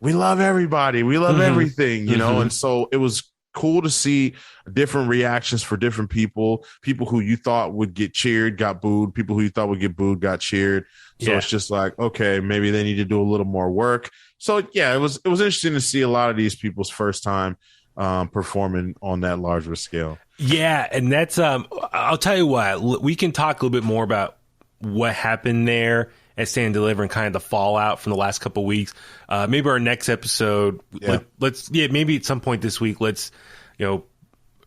we love everybody, we love everything. And so it was cool to see different reactions for different people who you thought would get cheered got booed, people who you thought would get booed got cheered. So it's just like, okay, maybe they need to do a little more work. So yeah, it was interesting to see a lot of these people's first time performing on that larger scale. Yeah, and that's I'll tell you what, we can talk a little bit more about what happened there at Stand Deliver and kind of the fallout from the last couple of weeks. Maybe our next episode, maybe at some point this week, let's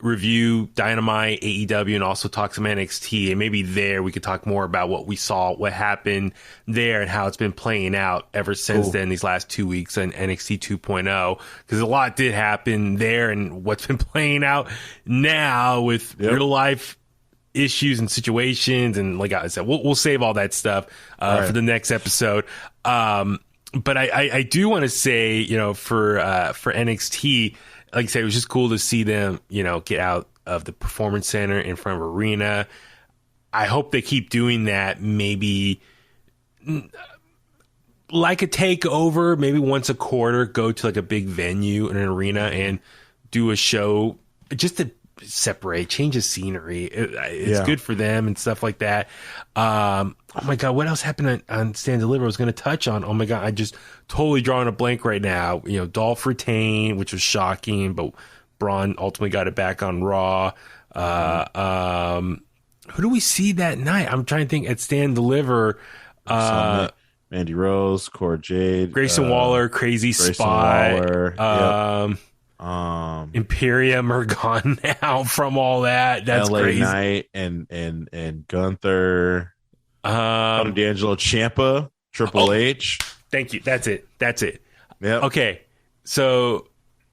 review Dynamite, AEW, and also talk some NXT. And maybe there we could talk more about what we saw, what happened there, and how it's been playing out ever since then, these last 2 weeks on NXT 2.0. Because a lot did happen there, and what's been playing out now with real life issues and situations. And like I said, we'll save all that stuff for the next episode. But I do want to say, for NXT, like I said, it was just cool to see them, get out of the Performance Center in front of arena. I hope they keep doing that. Maybe like a takeover, maybe once a quarter, go to like a big venue in an arena and do a show just to separate, change the scenery. It's good for them and stuff like that. Oh my God, what else happened on Stand Deliver I was going to touch on? Oh my God, I just totally drawing a blank right now. Dolph retained, which was shocking, but Braun ultimately got it back on Raw. Who do we see that night? I'm trying to think at Stand Deliver. Mandy Rose, Cora Jade, Grayson Waller, Crazy Spot. Waller, Imperium are gone now from all that. That's LA crazy. Knight and Gunther, D'Angelo, Ciampa, Triple H. Thank you. That's it. Yep. Okay. So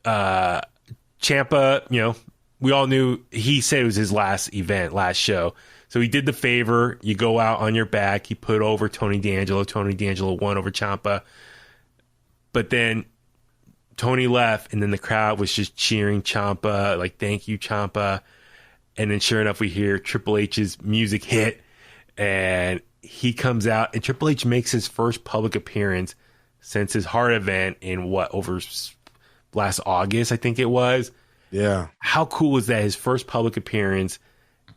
Ciampa, we all knew, he said it was his last event, last show. So he did the favor. You go out on your back. He put over Tony D'Angelo. Tony D'Angelo won over Ciampa. But then Tony left, and then the crowd was just cheering Ciampa, like, thank you, Ciampa. And then sure enough, we hear Triple H's music hit, and he comes out, and Triple H makes his first public appearance since his heart event in over last August, I think it was. Yeah. How cool is that? His first public appearance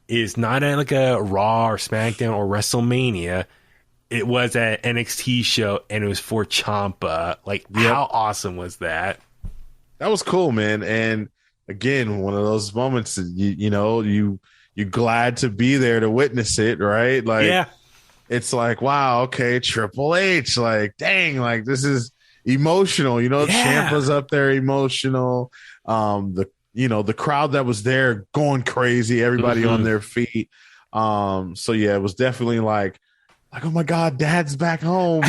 is not at like a Raw or SmackDown or WrestleMania. It was at NXT show, and it was for Ciampa. Like, how awesome was that? That was cool, man. And again, one of those moments, you're glad to be there to witness it, right? Like, it's like, wow, okay, Triple H, like, dang, like, this is emotional. Ciampa's up there emotional. The crowd that was there going crazy, everybody on their feet. So yeah, it was definitely like, oh my God, Dad's back home.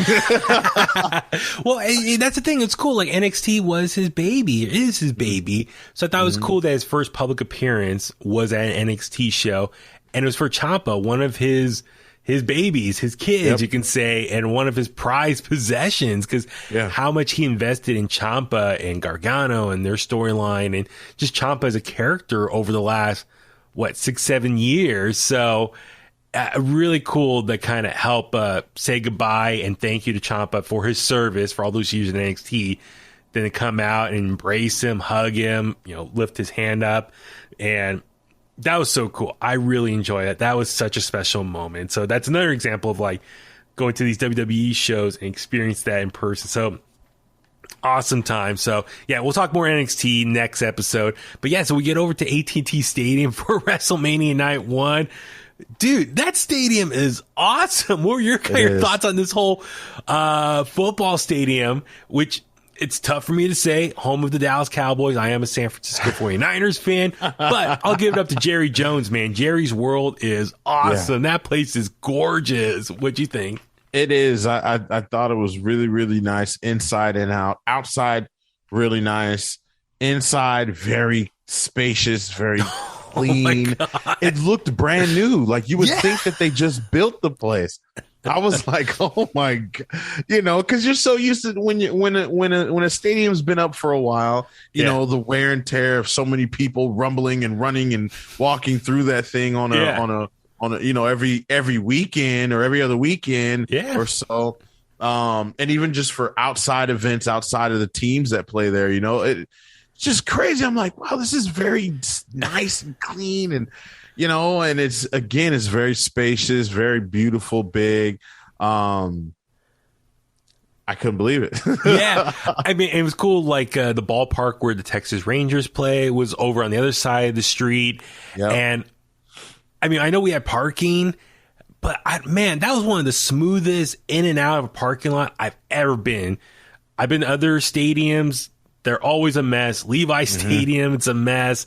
Well, that's the thing. It's cool. Like, NXT was his baby. It is his baby. So I thought it was cool that his first public appearance was at an NXT show, and it was for Ciampa, one of his babies, his kids, you can say, and one of his prized possessions, because how much he invested in Ciampa and Gargano and their storyline, and just Ciampa as a character over the last, 6-7 years. So really cool to kind of help say goodbye and thank you to Ciampa for his service for all those years in NXT. Then to come out and embrace him, hug him, lift his hand up, and that was so cool. I really enjoyed it. That was such a special moment. So that's another example of like going to these WWE shows and experience that in person. So awesome time. So yeah, we'll talk more NXT next episode. But yeah, so we get over to AT&T Stadium for WrestleMania Night 1. Dude, that stadium is awesome. What were your thoughts on this whole football stadium, which it's tough for me to say, home of the Dallas Cowboys. I am a San Francisco 49ers fan, but I'll give it up to Jerry Jones, man. Jerry's World is awesome. Yeah. That place is gorgeous. What'd you think? It is. I thought it was really, really nice inside and out. Outside, really nice. Inside, very spacious, very clean. It looked brand new. Like you would think that they just built the place. I was like, oh my God, because you're so used to when a stadium's been up for a while, you know, the wear and tear of so many people rumbling and running and walking through that thing on a every weekend or every other weekend or so. And even just for outside events, outside of the teams that play there, it's just crazy. I'm like, wow, this is very nice and clean and and it's very spacious, very beautiful, big. I couldn't believe it. Yeah. I mean, it was cool. Like the ballpark where the Texas Rangers play was over on the other side of the street. Yep. And I mean, I know we had parking, but that was one of the smoothest in and out of a parking lot I've ever been. I've been to other stadiums. They're always a mess. Levi Stadium, it's a mess.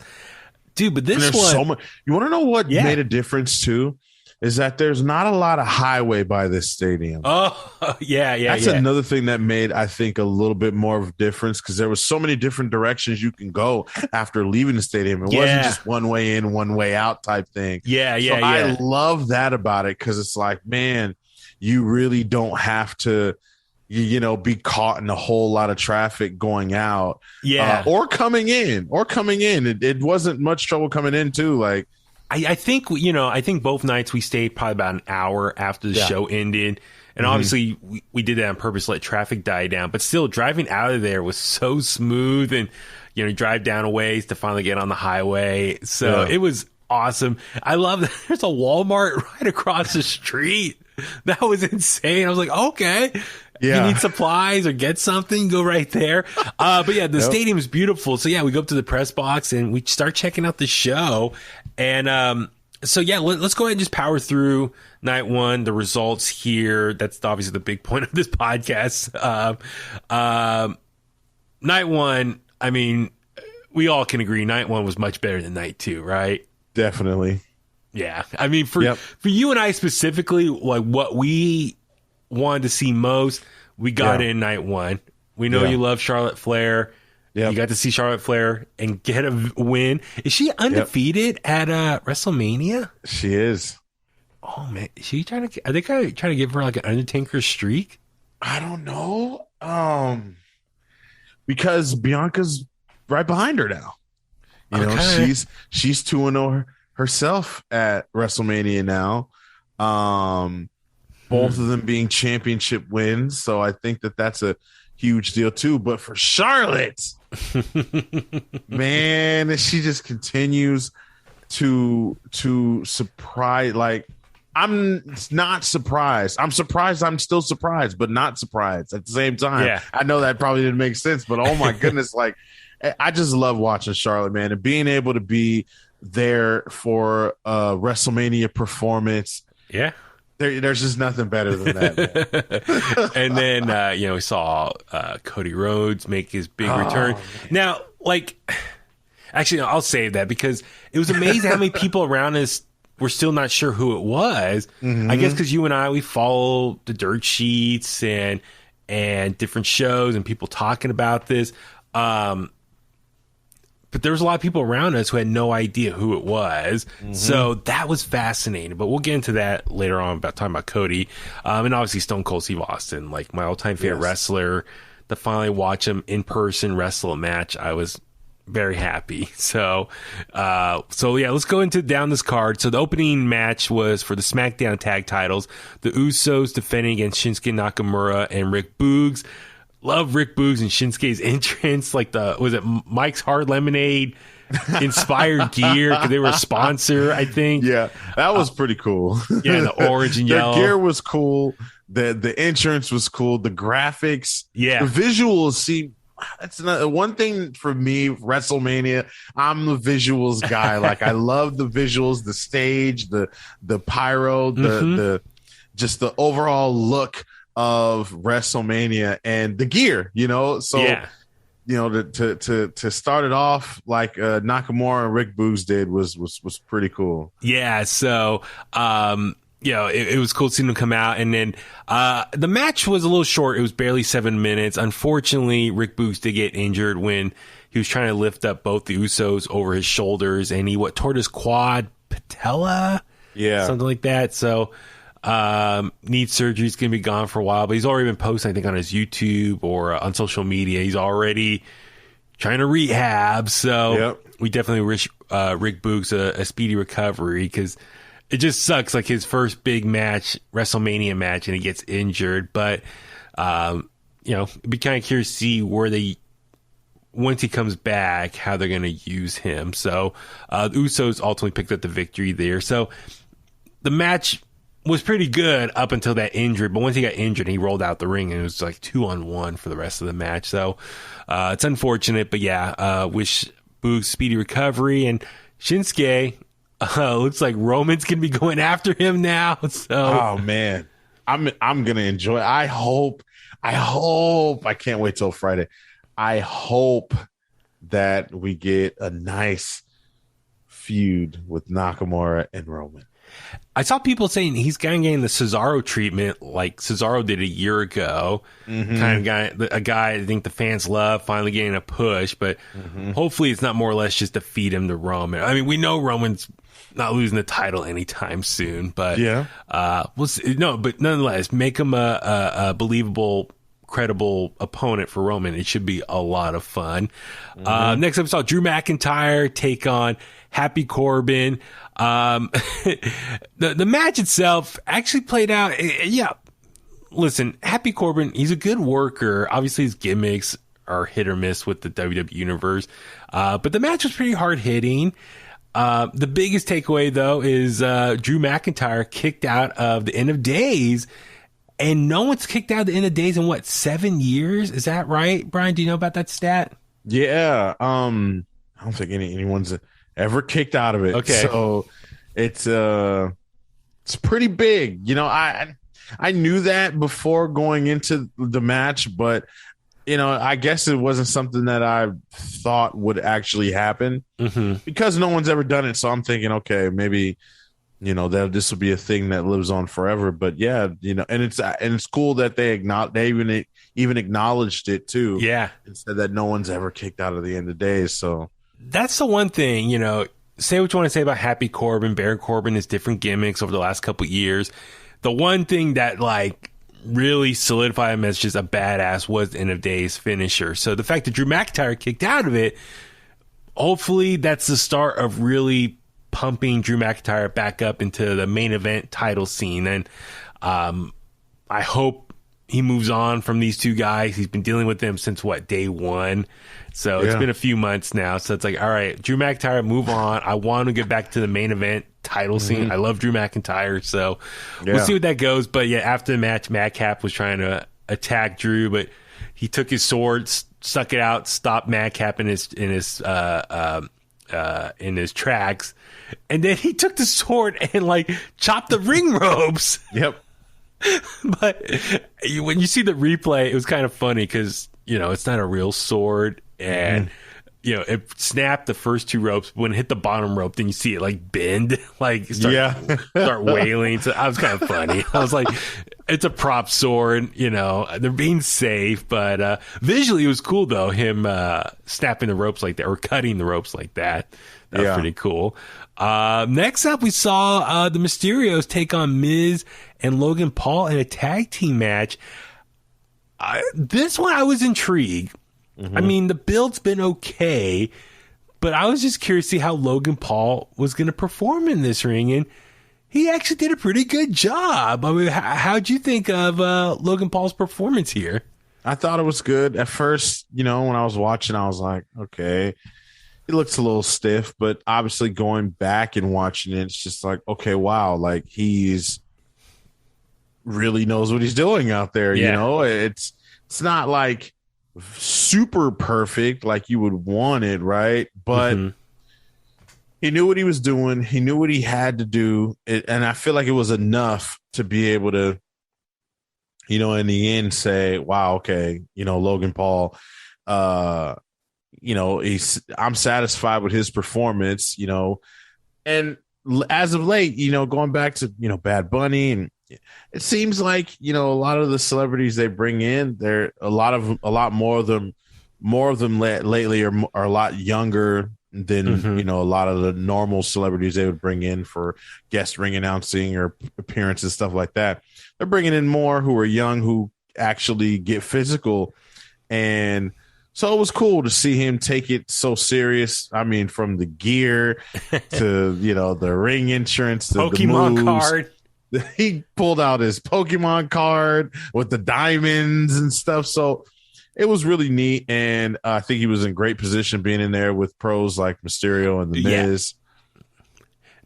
Dude, but this one, so much. You want to know what made a difference too? Is that there's not a lot of highway by this stadium. Oh, yeah. That's another thing that made, I think, a little bit more of a difference because there was so many different directions you can go after leaving the stadium. It wasn't just one way in, one way out type thing. I love that about it because it's like, man, you really don't have to be caught in a whole lot of traffic going out or coming in. It wasn't much trouble coming in too. Like I think both nights we stayed probably about an hour after the show ended. And obviously we did that on purpose, let traffic die down, but still driving out of there was so smooth and, drive down a ways to finally get on the highway. So it was awesome. I love that there's a Walmart right across the street. That was insane. I was like, okay. Yeah. You need supplies or get something, go right there. But the stadium is beautiful. So we go up to the press box and we start checking out the show. And let's go ahead and just power through night one, the results here. That's obviously the big point of this podcast. Night one, I mean, we all can agree night one was much better than night two, right? Definitely. Yeah. I mean, for you and I specifically, like what we wanted to see most, we got in night one. We know you love Charlotte Flair. You got to see Charlotte Flair and get a win. Is she undefeated at WrestleMania? She is. Oh man, are they trying to give her like an Undertaker streak? I don't know. Because Bianca's right behind her now. She's 2-0 herself at WrestleMania now. Both of them being championship wins. So I think that's a huge deal too. But for Charlotte, man, she just continues to surprise. Like, I'm not surprised. I'm surprised. I'm still surprised, but not surprised at the same time. Yeah. I know that probably didn't make sense, but oh my goodness. Like, I just love watching Charlotte, man, and being able to be there for a WrestleMania performance. Yeah. There's just nothing better than that. And then, we saw Cody Rhodes make his big return. Man. Now, actually, I'll save that because it was amazing how many people around us were still not sure who it was. I guess because you and I, we follow the dirt sheets and different shows and people talking about this. But there was a lot of people around us who had no idea who it was. So that was fascinating. But we'll get into that later on about talking about Cody. And obviously Stone Cold Steve Austin, like my all-time favorite wrestler. To finally watch him in person wrestle a match, I was very happy. So let's go into down this card. So the opening match was for the SmackDown tag titles. The Usos defending against Shinsuke Nakamura and Rick Boogs. Love Rick Boogs and Shinsuke's entrance, like was it Mike's Hard Lemonade inspired gear because they were a sponsor, I think. Yeah, that was pretty cool. Yeah, the orange and yellow. Their gear was cool. The entrance was cool. The graphics, the visuals seemed that's not one thing for me. WrestleMania, I'm the visuals guy. Like I love the visuals, the stage, the pyro, the just the overall look of WrestleMania and the gear. So. Yeah. To start it off like Nakamura and Rick Boogs did was pretty cool. Yeah, so it was cool seeing him come out, and then the match was a little short. It was barely 7 minutes. Unfortunately, Rick Boogs did get injured when he was trying to lift up both the Usos over his shoulders, and he tore his quad patella, something like that. So. Needs surgery. He's going to be gone for a while, but he's already been posting, I think, on his YouTube or on social media. He's already trying to rehab. So we definitely wish Rick Boogs a speedy recovery, because it just sucks. Like his first big match, WrestleMania match, and he gets injured. But it'd be kind of curious to see where once he comes back, how they're going to use him. So the Usos ultimately picked up the victory there. So the match was pretty good up until that injury, but once he got injured, he rolled out the ring, and it was like 2-on-1 for the rest of the match. So it's unfortunate, but wish Boogs speedy recovery. And Shinsuke looks like Roman's gonna be going after him now. So oh man, I'm gonna enjoy it. I hope. I can't wait till Friday. I hope that we get a nice feud with Nakamura and Roman. I saw people saying he's kind of getting the Cesaro treatment like Cesaro did a year ago. Kind of a guy I think the fans love, finally getting a push, but hopefully it's not more or less just to feed him to Roman. I mean, we know Roman's not losing the title anytime soon, but we'll see. No, but nonetheless, make him a believable, credible opponent for Roman. It should be a lot of fun. Next up, we saw Drew McIntyre take on Happy Corbin. The match itself actually played out. Listen, Happy Corbin, he's a good worker. Obviously, his gimmicks are hit or miss with the WWE universe. But the match was pretty hard hitting. The biggest takeaway, though, is Drew McIntyre kicked out of the End of Days. And no one's kicked out of the End of Days in 7 years? Is that right, Brian? Do you know about that stat? Yeah. I don't think anyone's ever kicked out of it. Okay. So it's pretty big. I knew that before going into the match, but I guess it wasn't something that I thought would actually happen because no one's ever done it. So I'm thinking, okay, maybe that this will be a thing that lives on forever. But and it's cool that they even acknowledged it too. Yeah, and said that no one's ever kicked out of the End of Days. So that's the one thing, say what you want to say about Happy Corbin, Baron Corbin, his different gimmicks over the last couple of years. The one thing that really solidified him as just a badass was the End of Days finisher. So the fact that Drew McIntyre kicked out of it, hopefully that's the start of really pumping Drew McIntyre back up into the main event title scene. And I hope he moves on from these two guys. He's been dealing with them since day one. So it's been a few months now. So it's like, all right, Drew McIntyre, move on. I want to get back to the main event title scene. I love Drew McIntyre. So we'll see what that goes. But after the match, Madcap was trying to attack Drew, but he took his sword, stuck it out, stopped Madcap in his tracks. And then he took the sword and chopped the ring ropes. Yep. But when you see the replay, it was kind of funny because, it's not a real sword. And, it snapped the first two ropes. When it hit the bottom rope, then you see it bend, start wailing. So I was kind of funny. I was like, it's a prop sword, they're being safe. But visually, it was cool, though, him snapping the ropes like that or cutting the ropes like that. That was pretty cool. Next up, we saw the Mysterios take on Miz and Logan Paul in a tag team match. This one, I was intrigued. I mean, the build's been okay, but I was just curious to see how Logan Paul was going to perform in this ring, and he actually did a pretty good job. I mean, how'd you think of Logan Paul's performance here? I thought it was good. At first, when I was watching, I was like, okay, it looks a little stiff, but obviously going back and watching it, it's just like, okay, wow, he's really knows what he's doing out there. It's not like super perfect like you would want it, right? But he knew what he was doing. He knew what he had to do. And I feel like it was enough to be able to, you know, in the end say, wow, okay, you know, Logan Paul, you know, I'm satisfied with his performance, you know. And as of late, you know, going back to, you know, Bad Bunny, and it seems like, you know, a lot of the celebrities they bring in, they're a lot more of them lately are a lot younger than, you know, a lot of the normal celebrities they would bring in for guest ring announcing or appearances, stuff like that. They're bringing in more who are young, who actually get physical. And so it was cool to see him take it so serious. I mean, from the gear to, you know, the ring entrance to Pokemon the moves. card. He pulled out his Pokemon card with the diamonds and stuff. So it was really neat. And I think he was in great position being in there with pros like Mysterio and The Miz.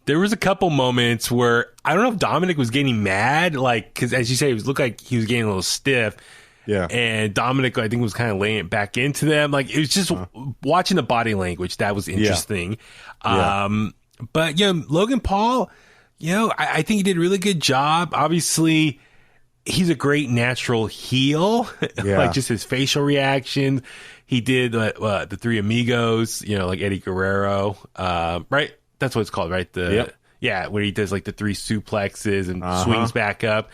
There was a couple moments where I don't know if Dominic was getting mad, like, because as you say, it looked like he was getting a little stiff. Yeah. And Dominic, I think, was kind of laying it back into them. Like, it was just watching the body language. That was interesting. But, you know, Logan Paul, you know, I think he did a really good job. Obviously, he's a great natural heel. Like, just his facial reaction. He did the Three Amigos, you know, like Eddie Guerrero, right? That's what it's called, right? Yeah, where he does like the 3 suplexes and swings back up.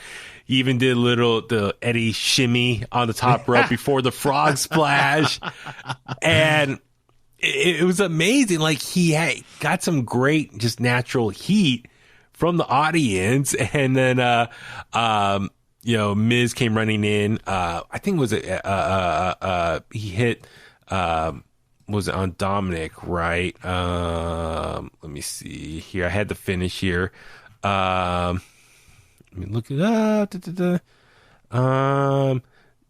He even did the Eddie shimmy on the top rope before the frog splash. And it was amazing. Like, he got some great just natural heat from the audience. And then, you know, Miz came running in. I think he hit, was it on Dominic, right? Let me see here. I had the finish here. Let me look it up.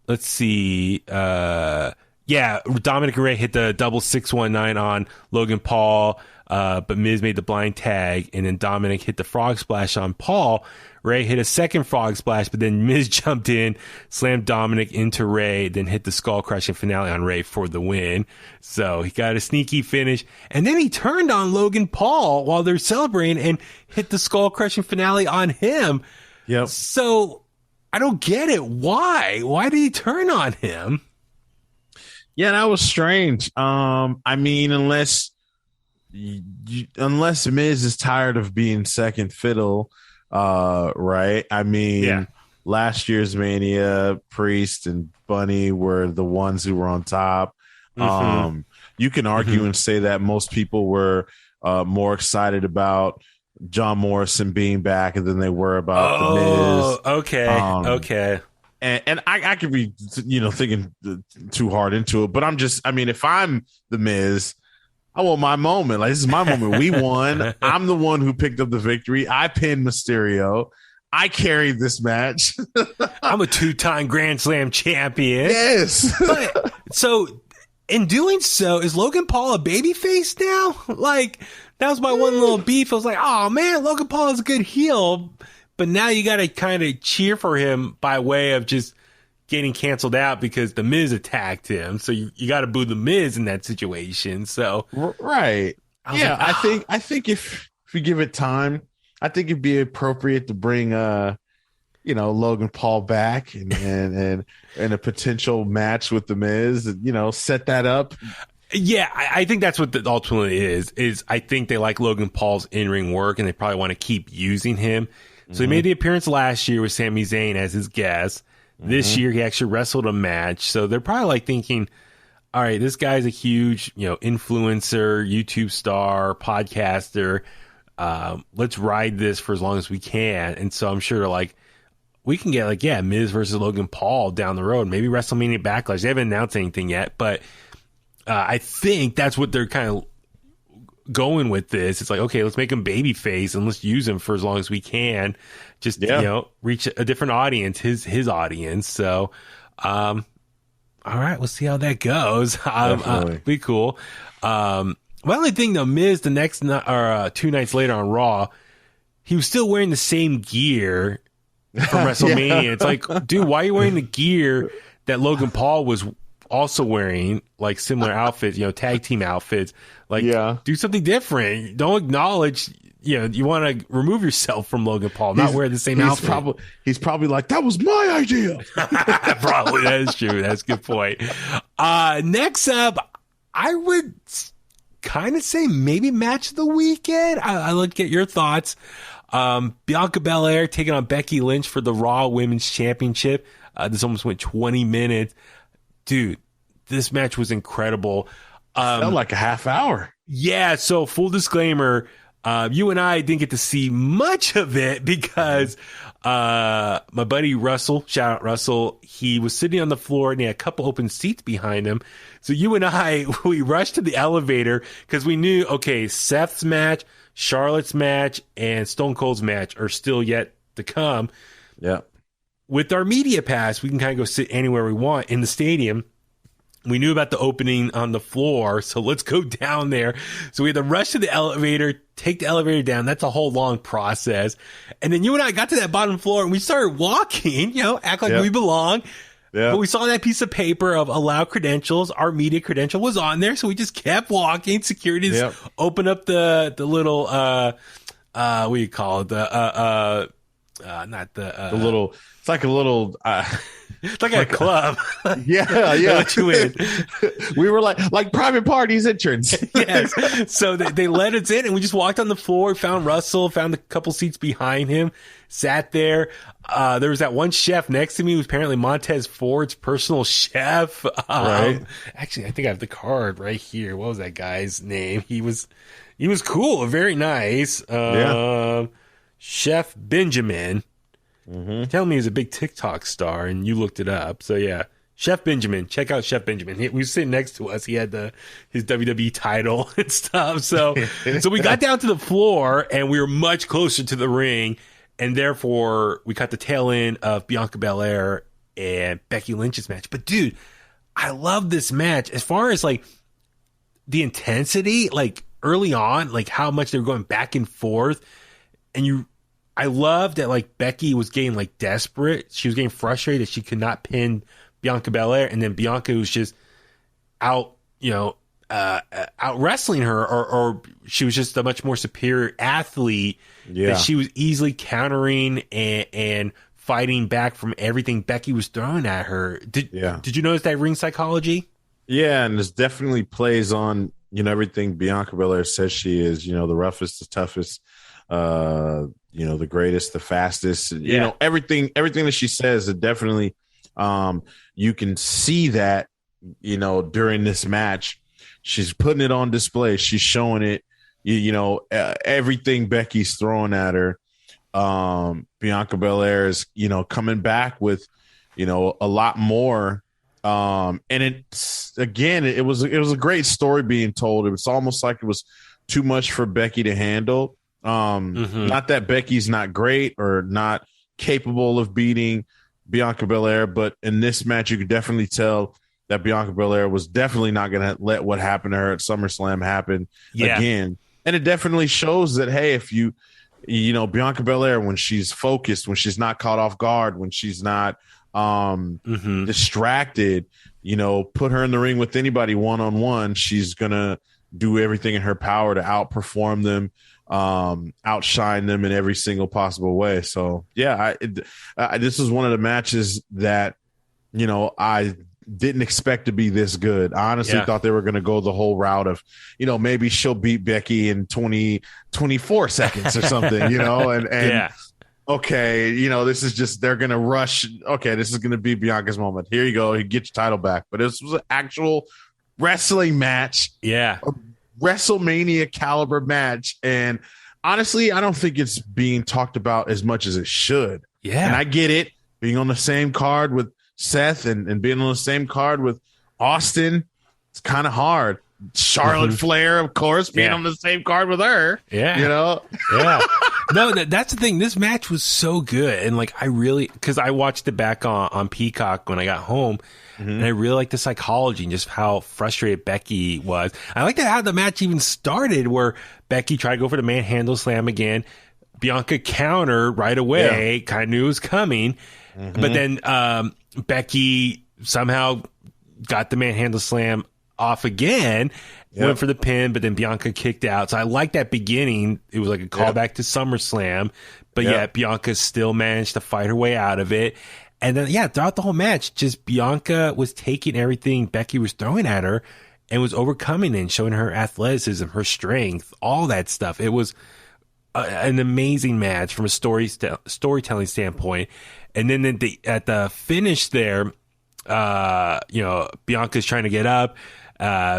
Let's see. Dominic and Ray hit the double 619 on Logan Paul, but Miz made the blind tag, and then Dominic hit the frog splash on Paul. Ray hit a second frog splash, but then Miz jumped in, slammed Dominic into Ray, then hit the skull crushing finale on Ray for the win. So he got a sneaky finish, and then he turned on Logan Paul while they're celebrating and hit the skull crushing finale on him. Yep. So I don't get it. Why? Why did he turn on him? Yeah, that was strange. I mean, unless Miz is tired of being second fiddle, right? I mean, last year's Mania, Priest and Bunny were the ones who were on top. You can argue and say that most people were more excited about John Morrison being back than they were about the Miz. Okay. And I could be, you know, thinking too hard into it, but if I'm the Miz, I want my moment. Like, this is my moment. We won. I'm the one who picked up the victory. I pinned Mysterio. I carried this match. I'm a 2-time Grand Slam champion. Yes. But, so in doing so, is Logan Paul a babyface now? Like, that was my one little beef. I was like, oh man, Logan Paul is a good heel. But now you got to kind of cheer for him by way of just getting canceled out because the Miz attacked him. So you got to boo the Miz in that situation. So right, I think if we give it time, I think it'd be appropriate to bring you know, Logan Paul back and a potential match with the Miz. You know, set that up. Yeah, I think that's what ultimately is I think they like Logan Paul's in-ring work and they probably want to keep using him. So he made the appearance last year with Sami Zayn as his guest. This year he actually wrestled a match. So they're probably like thinking, all right, this guy's a huge, you know, influencer, YouTube star, podcaster. Let's ride this for as long as we can. And so I'm sure like we can get like, Miz versus Logan Paul down the road. Maybe WrestleMania Backlash. They haven't announced anything yet, but I think that's what they're kind of going with this. It's like, okay, let's make him babyface and let's use him for as long as we can. Just, you know, reach a different audience, his audience. So, all right, we'll see how that goes. Be cool. My only thing though, Miz the next night or 2 nights later on Raw, he was still wearing the same gear from WrestleMania. It's like, dude, why are you wearing the gear that Logan Paul was also wearing like similar outfits, tag team outfits. Like, do something different. Don't acknowledge, you want to remove yourself from Logan Paul, not wear the same outfit. He's probably like, that was my idea. Probably. That is true. That's a good point. Next up, I would kind of say maybe match of the weekend. I look at your thoughts. Bianca Belair taking on Becky Lynch for the Raw Women's Championship. This almost went 20 minutes. Dude, this match was incredible. Felt like a half hour. Yeah, so full disclaimer, you and I didn't get to see much of it because my buddy Russell, shout out Russell, he was sitting on the floor and he had a couple open seats behind him. So you and I, we rushed to the elevator because we knew, okay, Seth's match, Charlotte's match, and Stone Cold's match are still yet to come. Yeah. With our media pass, we can kind of go sit anywhere we want in the stadium. We knew about the opening on the floor, so let's go down there. So we had to rush to the elevator, take the elevator down. That's a whole long process. And then you and I got to that bottom floor and we started walking, act like we belong. Yeah. But we saw that piece of paper of allow credentials. Our media credential was on there, so we just kept walking. Security opened up the little what do you call it? The little. It's like a little. It's like a club. Yeah. Let you in. We were like private parties entrance. Yes. So they let us in, and we just walked on the floor, found Russell, found a couple seats behind him, sat there. There was that one chef next to me who was apparently Montez Ford's personal chef. Right. Actually, I think I have the card right here. What was that guy's name? He was cool, very nice. Chef Benjamin. Mm-hmm. Tell me he's a big TikTok star, and you looked it up. So yeah, Chef Benjamin. Check out Chef Benjamin. He was sitting next to us. He had his WWE title and stuff. So we got down to the floor, and we were much closer to the ring, and therefore we caught the tail end of Bianca Belair and Becky Lynch's match. But dude, I love this match as far as like the intensity, like early on, like how much they were going back and forth, and I love that like Becky was getting like desperate. She was getting frustrated that she could not pin Bianca Belair, and then Bianca was just out wrestling her, or she was just a much more superior athlete that she was easily countering and fighting back from everything Becky was throwing at her. Did you notice that ring psychology? Yeah, and this definitely plays on everything Bianca Belair says she is. The roughest, the toughest. The greatest, the fastest, everything that she says, it definitely, you can see that, during this match, she's putting it on display. She's showing it, everything Becky's throwing at her. Bianca Belair is, coming back with, a lot more. And it was a great story being told. It was almost like it was too much for Becky to handle. Not that Becky's not great or not capable of beating Bianca Belair, but in this match, you could definitely tell that Bianca Belair was definitely not going to let what happened to her at SummerSlam happen again. And it definitely shows that, hey, if Bianca Belair, when she's focused, when she's not caught off guard, when she's not distracted, put her in the ring with anybody one-on-one, she's going to do everything in her power to outperform them, outshine them in every single possible way. So this is one of the matches that I didn't expect to be this good. I honestly thought they were going to go the whole route of maybe she'll beat Becky in 24 seconds or something, and okay, this is just, they're going to rush. Okay, this is going to be Bianca's moment. Here you go, you get your title back. But this was an actual wrestling match, a WrestleMania caliber match, and honestly, I don't think it's being talked about as much as it should. And I get it, being on the same card with Seth and being on the same card with Austin, it's kind of hard. Charlotte Flair, of course, being on the same card with her. No, that's the thing. This match was so good, and like because I watched it back on Peacock when I got home. And I really like the psychology and just how frustrated Becky was. I like how the match even started, where Becky tried to go for the manhandle slam again. Bianca countered right away, kind of knew it was coming. But then Becky somehow got the manhandle slam off again, went for the pin, but then Bianca kicked out. So I like that beginning. It was like a callback to SummerSlam, but yet Bianca still managed to fight her way out of it. And then, throughout the whole match, just Bianca was taking everything Becky was throwing at her and was overcoming it and showing her athleticism, her strength, all that stuff. It was an amazing match from a storytelling standpoint. And then at the finish there, Bianca's trying to get up.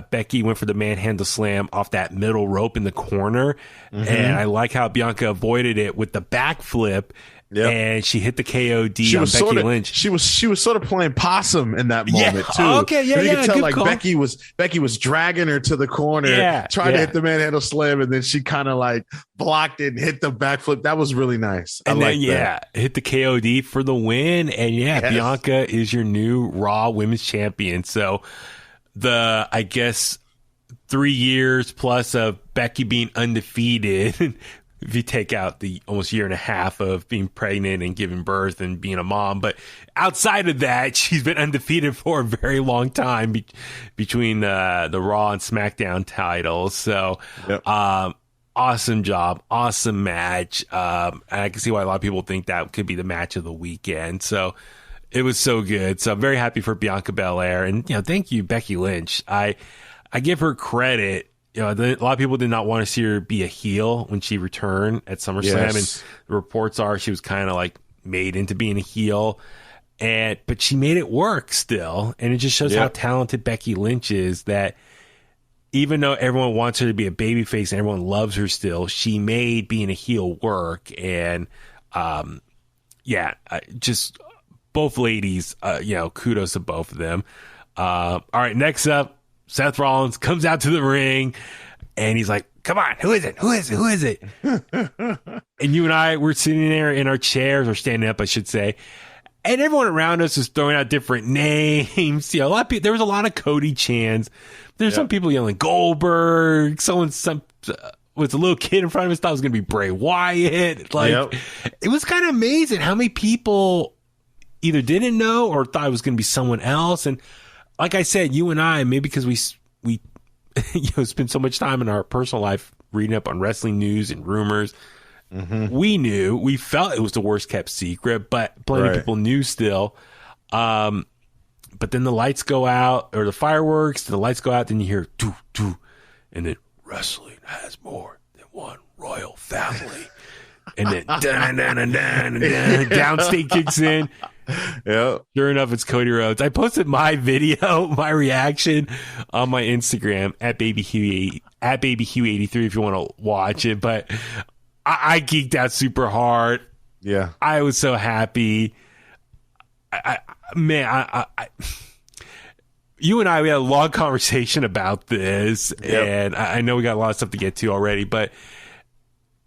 Becky went for the manhandle slam off that middle rope in the corner. And I like how Bianca avoided it with the backflip. And she hit the KOD on Becky Lynch. She was sort of playing possum in that moment too. Okay, you could tell like call. Becky was dragging her to the corner, trying to hit the manhandle slam, and then she kind of like blocked it and hit the backflip. That was really nice. And then hit the KOD for the win. And Bianca is your new Raw Women's Champion. So I guess 3 years plus of Becky being undefeated. If you take out the almost year and a half of being pregnant and giving birth and being a mom. But outside of that, she's been undefeated for a very long time between the Raw and SmackDown titles. So awesome job. Awesome match. And I can see why a lot of people think that could be the match of the weekend. So it was so good. So I'm very happy for Bianca Belair. And, thank you, Becky Lynch. I give her credit. A lot of people did not want to see her be a heel when she returned at SummerSlam, and the reports are she was kind of like made into being a heel, but she made it work still, and it just shows how talented Becky Lynch is. That even though everyone wants her to be a babyface and everyone loves her still, she made being a heel work, and just both ladies, kudos to both of them. All right, next up. Seth Rollins comes out to the ring, and he's like, come on, who is it? Who is it? Who is it? And you and I were sitting there in our chairs, or standing up, I should say, and everyone around us is throwing out different names. A lot of people, there was a lot of Cody chants. There's some people yelling Goldberg. Some with a little kid in front of us thought it was going to be Bray Wyatt. It was kind of amazing how many people either didn't know or thought it was going to be someone else. And like I said, you and I, maybe because we spend so much time in our personal life reading up on wrestling news and rumors, we felt it was the worst kept secret, but plenty of people knew still. But then the lights go out, or the fireworks, the lights go out, then you hear doo doo, and then wrestling has more than one royal family, and then downstate kicks in. Sure enough, it's Cody Rhodes. I posted my video, my reaction on my Instagram at Baby Huey 83 if you want to watch it. But I geeked out super hard. Yeah, I was so happy. You and I, we had a long conversation about this, and I know we got a lot of stuff to get to already, but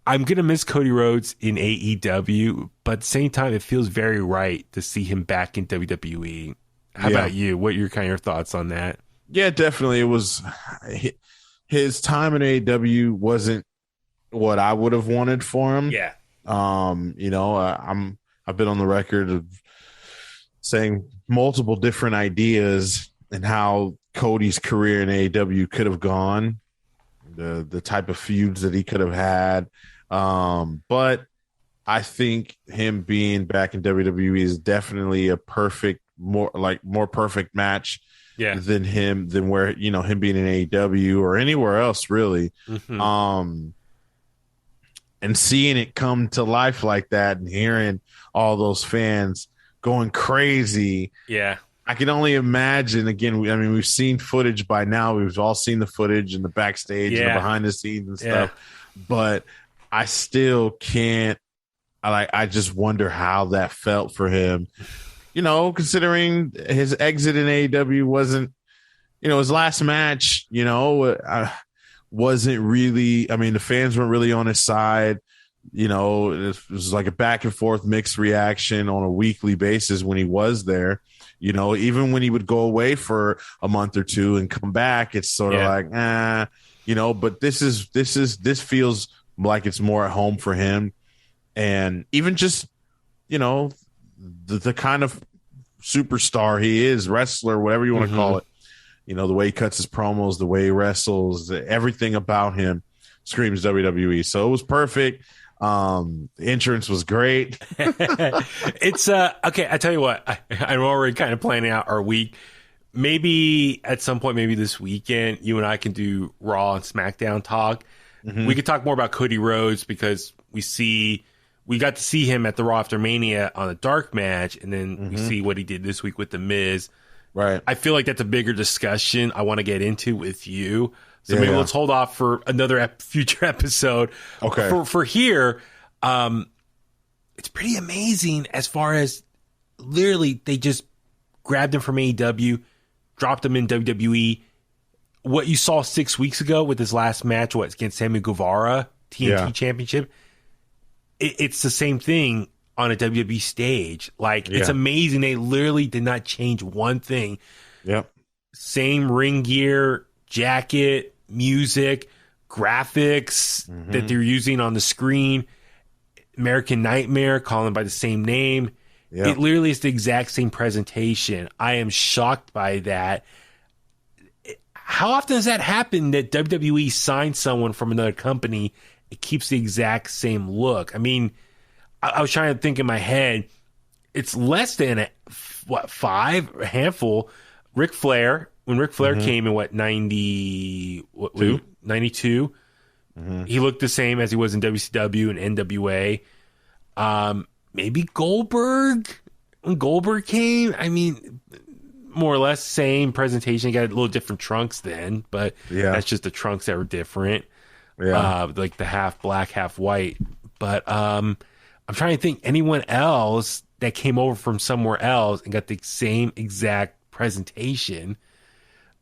I'm going to miss Cody Rhodes in AEW, but at the same time, it feels very right to see him back in WWE. How about you? What are your thoughts on that? Yeah, definitely. It was his time in AEW wasn't what I would have wanted for him. Yeah. I've been on the record of saying multiple different ideas and how Cody's career in AEW could have gone, the type of feuds that he could have had. But I think him being back in WWE is definitely a more perfect match than him being in AEW or anywhere else really. And seeing it come to life like that and hearing all those fans going crazy. Yeah. I can only imagine, again, we've seen footage by now. We've all seen the footage and the backstage and the behind the scenes and stuff. But I still can't. I just wonder how that felt for him. Considering his exit in AEW wasn't, his last match, wasn't really, the fans weren't really on his side. It was like a back and forth mixed reaction on a weekly basis when he was there. Even when he would go away for a month or two and come back, it's sort of like, but this feels like it's more at home for him. And even just, the kind of superstar he is, wrestler, whatever you want to call it, You know, the way he cuts his promos, the way he wrestles, everything about him screams WWE. So it was perfect. The entrance was great. It's okay. I tell you what, I'm already kind of planning out our week. Maybe at some point, maybe this weekend, you and I can do Raw and SmackDown talk. Mm-hmm. We could talk more about Cody Rhodes because we got to see him at the Raw After Mania on a dark match, and then we see what he did this week with The Miz. Right. I feel like that's a bigger discussion I want to get into with you. So maybe let's hold off for another future episode. Okay. For here, it's pretty amazing as far as literally they just grabbed him from AEW, dropped him in WWE. What you saw 6 weeks ago with his last match, against Sammy Guevara, TNT Championship, it's the same thing on a WWE stage. Like, it's amazing. They literally did not change one thing. Yep. Same ring gear, jacket, music, graphics that they're using on the screen. American Nightmare, calling by the same name. Yep. It literally is the exact same presentation. I am shocked by that. How often does that happen that WWE signs someone from another company? It keeps the exact same look. I mean, I was trying to think in my head. It's less than a handful. Ric Flair, when Ric Flair came in 92, he looked the same as he was in WCW and NWA. Maybe Goldberg, when Goldberg came, I mean, more or less same presentation. He got a little different trunks then, but that's just the trunks that were different. Like the half black, half white. But I'm trying to think anyone else that came over from somewhere else and got the same exact presentation.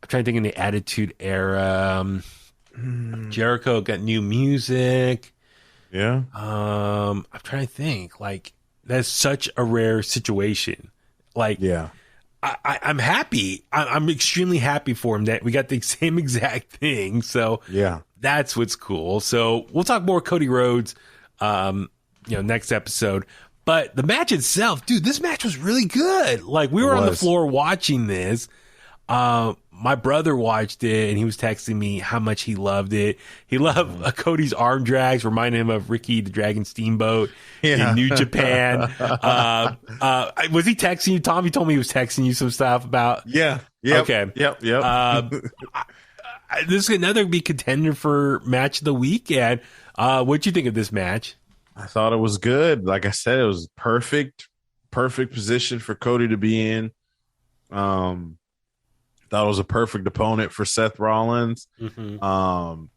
I'm trying to think in the Attitude Era. Jericho got new music. Yeah. I'm trying to think. Like, that's such a rare situation. Like, I'm happy. I'm extremely happy for him that we got the same exact thing. So that's what's cool. So we'll talk more Cody Rhodes, next episode. But the match itself, dude, this match was really good. Like, we were on the floor watching this. My brother watched it and he was texting me how much he loved it. He loved Cody's arm drags, reminding him of Ricky the Dragon Steamboat in New Japan. Was he texting you, Tom? He told me he was texting you some stuff about. Yeah. Okay. Yep. This is another big contender for match of the weekend. What'd you think of this match? I thought it was good. Like I said, it was perfect position for Cody to be in. Thought it was a perfect opponent for Seth Rollins. Again,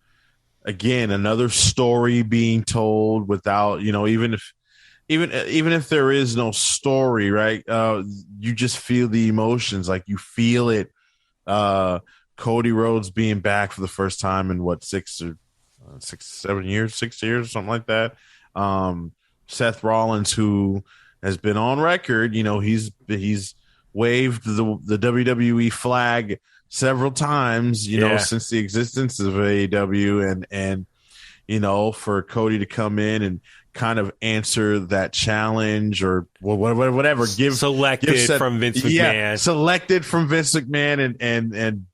another story being told without, even if there is no story, right? You just feel the emotions, like you feel it. Cody Rhodes being back for the first time in 6 years, something like that. Seth Rollins, who has been on record, he's waved the WWE flag several times, since the existence of AEW, and for Cody to come in and kind of answer that challenge or whatever, selected from Vince McMahon, selected from Vince McMahon, and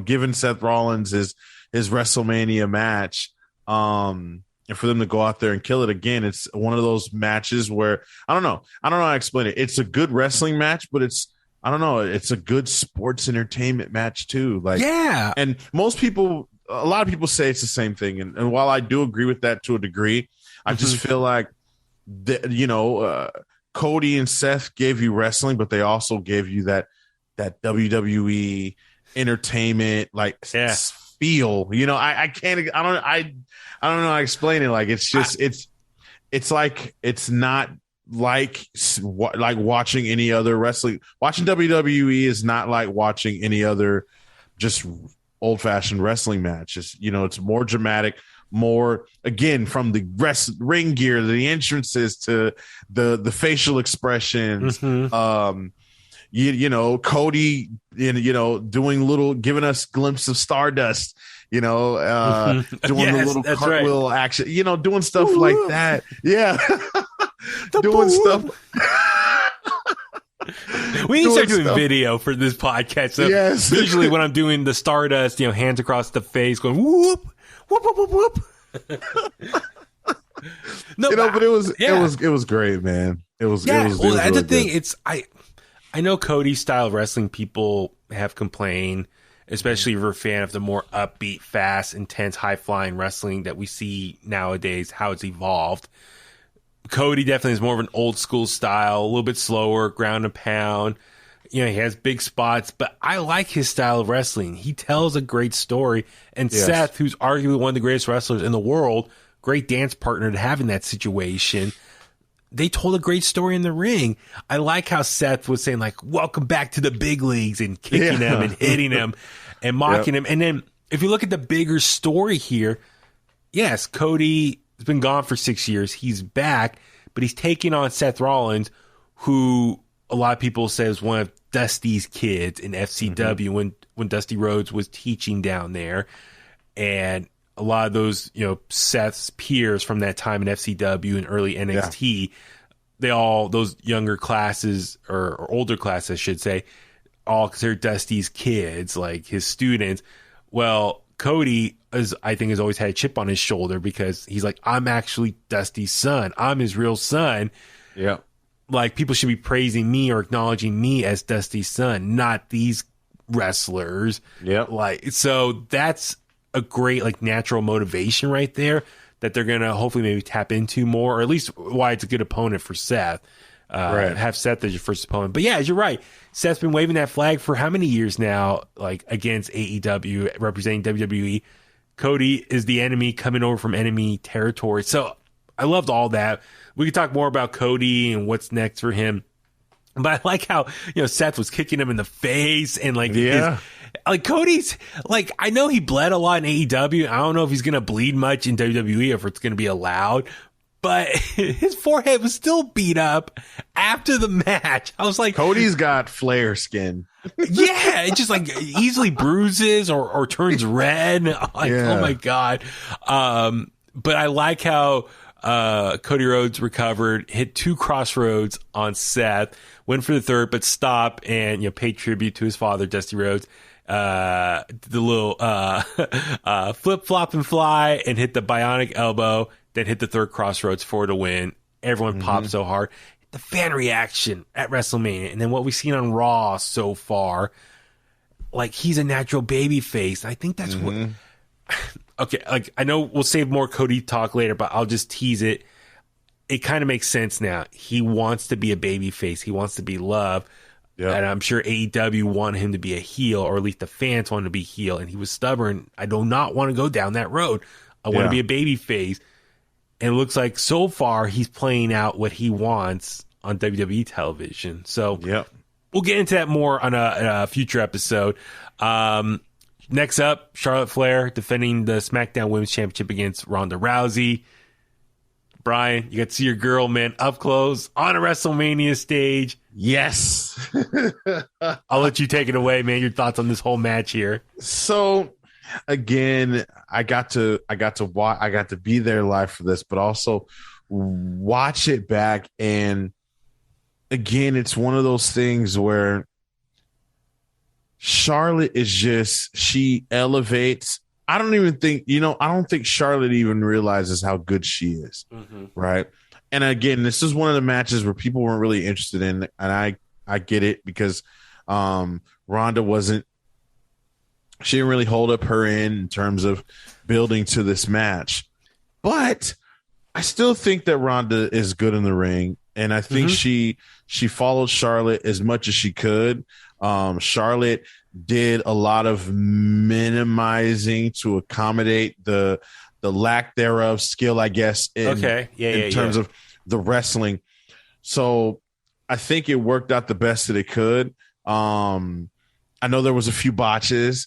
given Seth Rollins his WrestleMania match, and for them to go out there and kill it again. It's one of those matches where I don't know how to explain it. It's a good wrestling match, but it's a good sports entertainment match too. Like, and a lot of people say it's the same thing. And while I do agree with that to a degree, I just feel like Cody and Seth gave you wrestling, but they also gave you that WWE entertainment, feel. I don't know how to explain it. Like, it's just it's like, it's not like watching any other wrestling. Watching WWE is not like watching any other just old fashioned wrestling match. It's more dramatic, more, again, from the ring gear, the entrances to the facial expressions. Cody, giving us glimpse of Stardust, doing the little cartwheel action, doing stuff like that. Yeah. Doing stuff. We need to start doing video for this podcast. So yes. Usually when I'm doing the Stardust, hands across the face going whoop, whoop, whoop, whoop, whoop. No, but it was great, man. It was that's really the thing. good. It's I know Cody's style of wrestling, people have complained, especially if you're a fan of the more upbeat, fast, intense, high-flying wrestling that we see nowadays, how it's evolved. Cody definitely is more of an old-school style, a little bit slower, ground and pound. He has big spots, but I like his style of wrestling. He tells a great story. And Yes. Seth, who's arguably one of the greatest wrestlers in the world, great dance partner to have in that situation, they told a great story in the ring. I like how Seth was saying, like, welcome back to the big leagues, and kicking him and hitting him and mocking him. And then if you look at the bigger story here, yes, Cody has been gone for 6 years. He's back, but he's taking on Seth Rollins, who a lot of people say is one of Dusty's kids in FCW when Dusty Rhodes was teaching down there. And a lot of those, Seth's peers from that time in FCW and early NXT, they all, those younger classes or older classes, I should say, all consider Dusty's kids, like his students. Well, Cody I think has always had a chip on his shoulder because he's like, I'm actually Dusty's son. I'm his real son. Yeah. Like, people should be praising me or acknowledging me as Dusty's son, not these wrestlers. Yeah. Like, so that's a great natural motivation right there that they're gonna hopefully maybe tap into more, or at least why it's a good opponent for Seth. Right. Have Seth as your first opponent. But yeah, you're right. Seth's been waving that flag for how many years now, like against AEW, representing WWE. Cody is the enemy coming over from enemy territory. So I loved all that. We could talk more about Cody and what's next for him. But I like how, Seth was kicking him in the face and Cody's I know he bled a lot in AEW. I don't know if he's going to bleed much in WWE or if it's going to be allowed, but his forehead was still beat up after the match. I was like, Cody's got flare skin. Yeah, it just easily bruises or turns red. Oh my God. But I like how Cody Rhodes recovered, hit 2 crossroads on Seth, went for the third, but stopped and paid tribute to his father, Dusty Rhodes. The little flip, flop, and fly, and hit the bionic elbow, then hit the third crossroads for the win. Everyone popped so hard. The fan reaction at WrestleMania, and then what we've seen on Raw so far, he's a natural baby face. I think that's what... Okay, I know we'll save more Cody talk later, but I'll just tease it. It kind of makes sense now. He wants to be a baby face. He wants to be loved. Yep. And I'm sure AEW wanted him to be a heel, or at least the fans wanted to be heel, and he was stubborn. I do not want to go down that road. I want to be a baby face. And it looks like so far he's playing out what he wants on WWE television. So we'll get into that more on a future episode. Next up, Charlotte Flair defending the SmackDown Women's Championship against Ronda Rousey. Brian, you got to see your girl, man, up close on a WrestleMania stage. Yes. I'll let you take it away, man. Your thoughts on this whole match here. So, again, I got to be there live for this, but also watch it back. And again, it's one of those things where Charlotte is she elevates. I don't think Charlotte even realizes how good she is. Right. And again, this is one of the matches where people weren't really interested in. And I get it because Ronda she didn't really hold up her end in terms of building to this match. But I still think that Ronda is good in the ring. And I think she followed Charlotte as much as she could. Charlotte did a lot of minimizing to accommodate the lack thereof skill, I guess, in terms of the wrestling. So I think it worked out the best that it could. I know there was a few botches.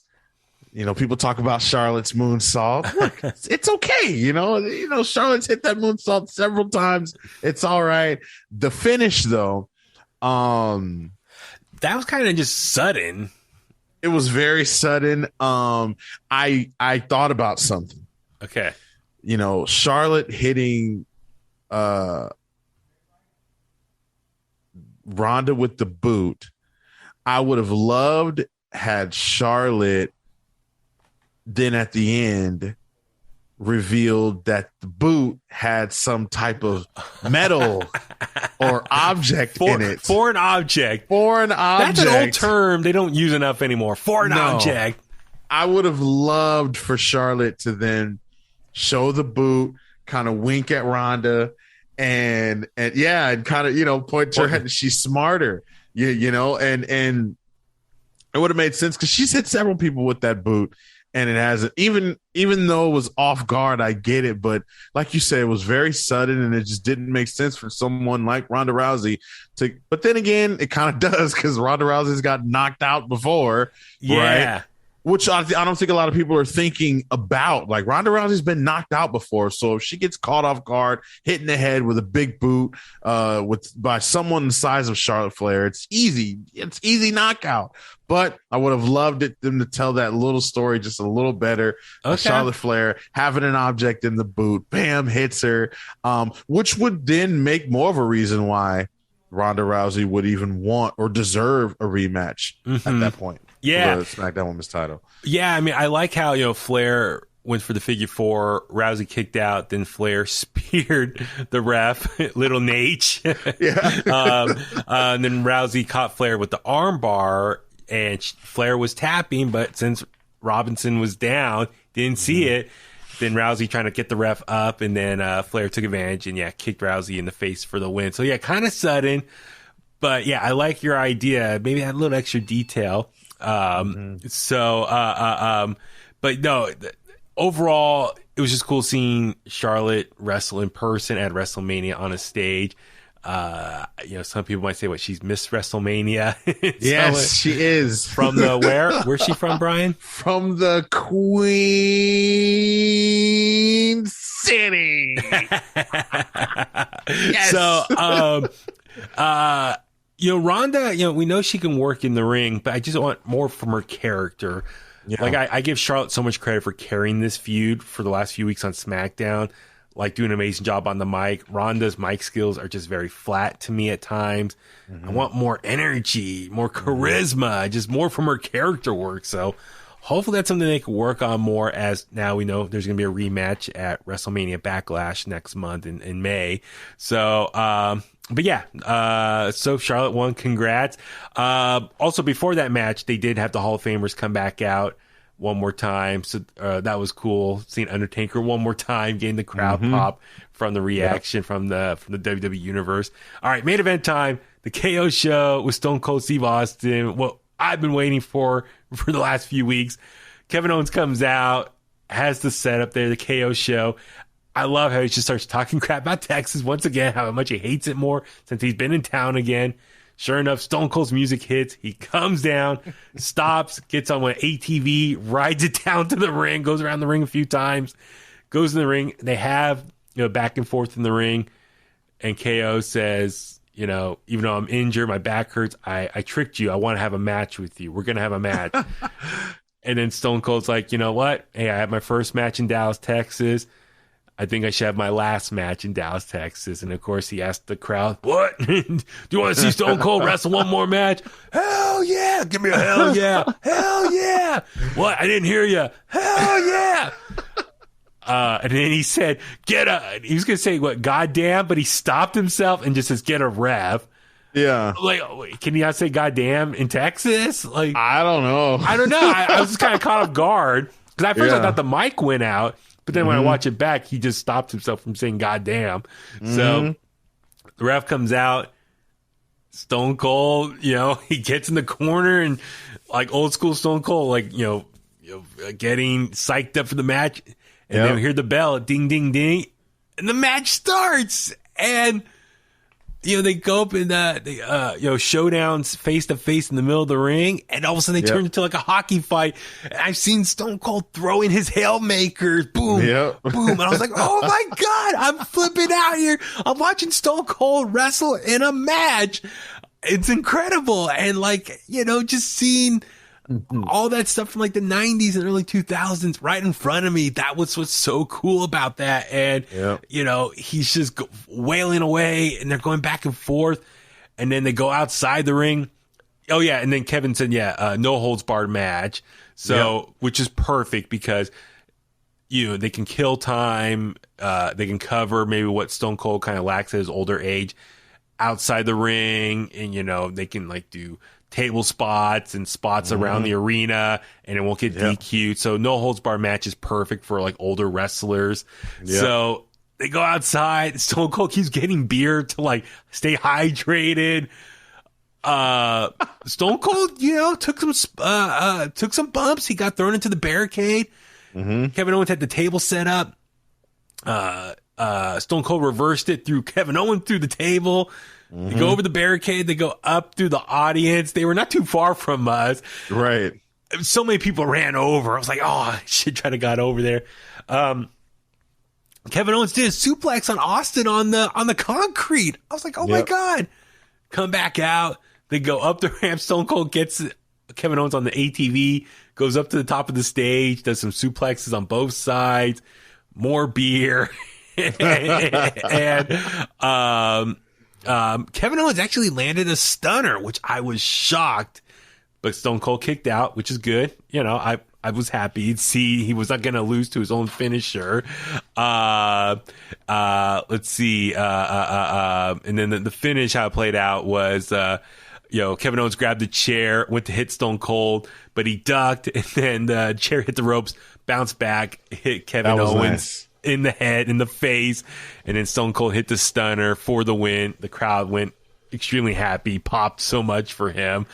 People talk about Charlotte's moonsault. It's okay. Charlotte's hit that moonsault several times. It's all right. The finish, though, that was kind of just sudden. It was very sudden. I thought about something. Okay. Charlotte hitting Ronda with the boot I would have loved had Charlotte then at the end revealed that the boot had some type of metal or object in it. Foreign object. That's an old term they don't use enough anymore. Foreign object. I would have loved for Charlotte to then show the boot, kind of wink at Ronda, and kind of, point to her head. She's smarter, and it would have made sense because she's hit several people with that boot. And it hasn't, even though it was off guard, I get it. But like you said, it was very sudden and it just didn't make sense for someone like Ronda Rousey to. But then again, it kind of does because Ronda Rousey's got knocked out before. Yeah. Right? Which I don't think a lot of people are thinking about. Like, Ronda Rousey's been knocked out before. So if she gets caught off guard, hit in the head with a big boot by someone the size of Charlotte Flair, it's easy. It's easy knockout. But I would have loved them to tell that little story just a little better. Okay. Charlotte Flair having an object in the boot, bam, hits her, which would then make more of a reason why Ronda Rousey would even want or deserve a rematch at that point. Yeah. For the SmackDown Women's title. Yeah, I mean, I like how, Flair went for the figure four, Rousey kicked out, then Flair speared the ref, little Nate. Yeah. And then Rousey caught Flair with the arm bar, and Flair was tapping, but since Robinson was down, didn't see it, then Rousey trying to get the ref up, and then Flair took advantage and, kicked Rousey in the face for the win. So, kind of sudden, but, I like your idea. Maybe add a little extra detail. But no, overall, it was just cool seeing Charlotte wrestle in person at WrestleMania on a stage. Some people might say, she's Miss WrestleMania. Yes, she is. From the where? Where's she from, Brian? From the Queen City. Yes. So, Ronda, we know she can work in the ring, but I just want more from her character. Yeah. Like, I give Charlotte so much credit for carrying this feud for the last few weeks on SmackDown, doing an amazing job on the mic. Ronda's mic skills are just very flat to me at times. I want more energy, more charisma, just more from her character work. So hopefully that's something they can work on more, as now we know there's going to be a rematch at WrestleMania Backlash next month in May. So, so Charlotte won. Congrats. Also, before that match, they did have the Hall of Famers come back out one more time. So that was cool. Seeing Undertaker one more time, getting the crowd pop from the reaction from the WWE Universe. All right, main event time. The KO show with Stone Cold Steve Austin. What I've been waiting for the last few weeks. Kevin Owens comes out, has the setup there, the KO show. I love how he just starts talking crap about Texas once again, how much he hates it more since he's been in town again. Sure enough, Stone Cold's music hits. He comes down, stops, gets on one ATV, rides it down to the ring, goes around the ring a few times, goes in the ring. They have, back and forth in the ring. And KO says, even though I'm injured, my back hurts, I tricked you. I want to have a match with you. We're going to have a match. And then Stone Cold's like, you know what? Hey, I had my first match in Dallas, Texas. I think I should have my last match in Dallas, Texas. And, of course, he asked the crowd, what? Do you want to see Stone Cold wrestle one more match? Hell yeah. Give me a hell yeah. Hell yeah. What? I didn't hear you. Hell yeah. And then he said, he was going to say, what, goddamn? But he stopped himself and just says, get a rev. Yeah. Can you not say goddamn in Texas? I don't know. I was just kind of caught off guard. Because at first I thought the mic went out. But then when I watch it back, he just stopped himself from saying goddamn. So the ref comes out, Stone Cold, he gets in the corner and old school Stone Cold, getting psyched up for the match. And then we hear the bell, ding, ding, ding. And the match starts. And, they go up in showdowns face to face in the middle of the ring. And all of a sudden they turn into a hockey fight. And I've seen Stone Cold throwing his Haymakers. Boom, boom. And I was like, oh my God, I'm flipping out here. I'm watching Stone Cold wrestle in a match. It's incredible. And just seeing all that stuff from the 90s and early 2000s right in front of me. That was what's so cool about that. And, he's just wailing away and they're going back and forth. And then they go outside the ring. Oh yeah, and then Kevin said, no holds barred match. So, which is perfect because they can kill time, they can cover maybe what Stone Cold kind of lacks at his older age outside the ring, and they can like do table spots and spots around the arena, and it won't get DQ'd. So no holds barred match is perfect for like older wrestlers. So they go outside. Stone Cold keeps getting beer to like stay hydrated. Stone Cold, took some bumps. He got thrown into the barricade. Kevin Owens had the table set up. Stone Cold reversed it, threw Kevin Owens through the table. They go over the barricade. They go up through the audience. They were not too far from us. Right. So many people ran over. I was like, oh, I should try to got over there. Kevin Owens did a suplex on Austin on the concrete. I was like, oh my God. Come back out. They go up the ramp. Stone Cold gets Kevin Owens on the ATV, goes up to the top of the stage, does some suplexes on both sides, more beer. and Kevin Owens actually landed a stunner, which I was shocked. But Stone Cold kicked out, which is good. I was happy to see he was not going to lose to his own finisher. Let's see. And then the finish, how it played out was, Kevin Owens grabbed the chair, went to hit Stone Cold, but he ducked, and then the chair hit the ropes, bounced back, hit Kevin Owens in the head, in the face, and then Stone Cold hit the stunner for the win. The crowd went extremely happy, popped so much for him.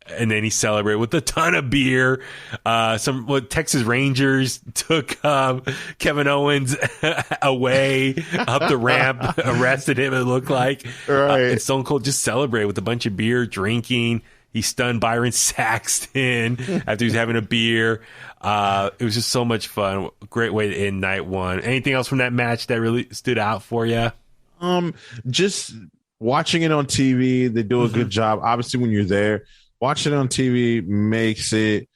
And then he celebrated with a ton of beer. Texas Rangers took Kevin Owens away up the ramp, arrested him, it looked like. Right. And Stone Cold just celebrated with a bunch of beer, drinking. He stunned Byron Saxton after he was having a beer. It was just so much fun. Great way to end night one. Anything else from that match that really stood out for you? Just watching it on TV, they do a good job. Obviously, when you're there, watching it on TV makes it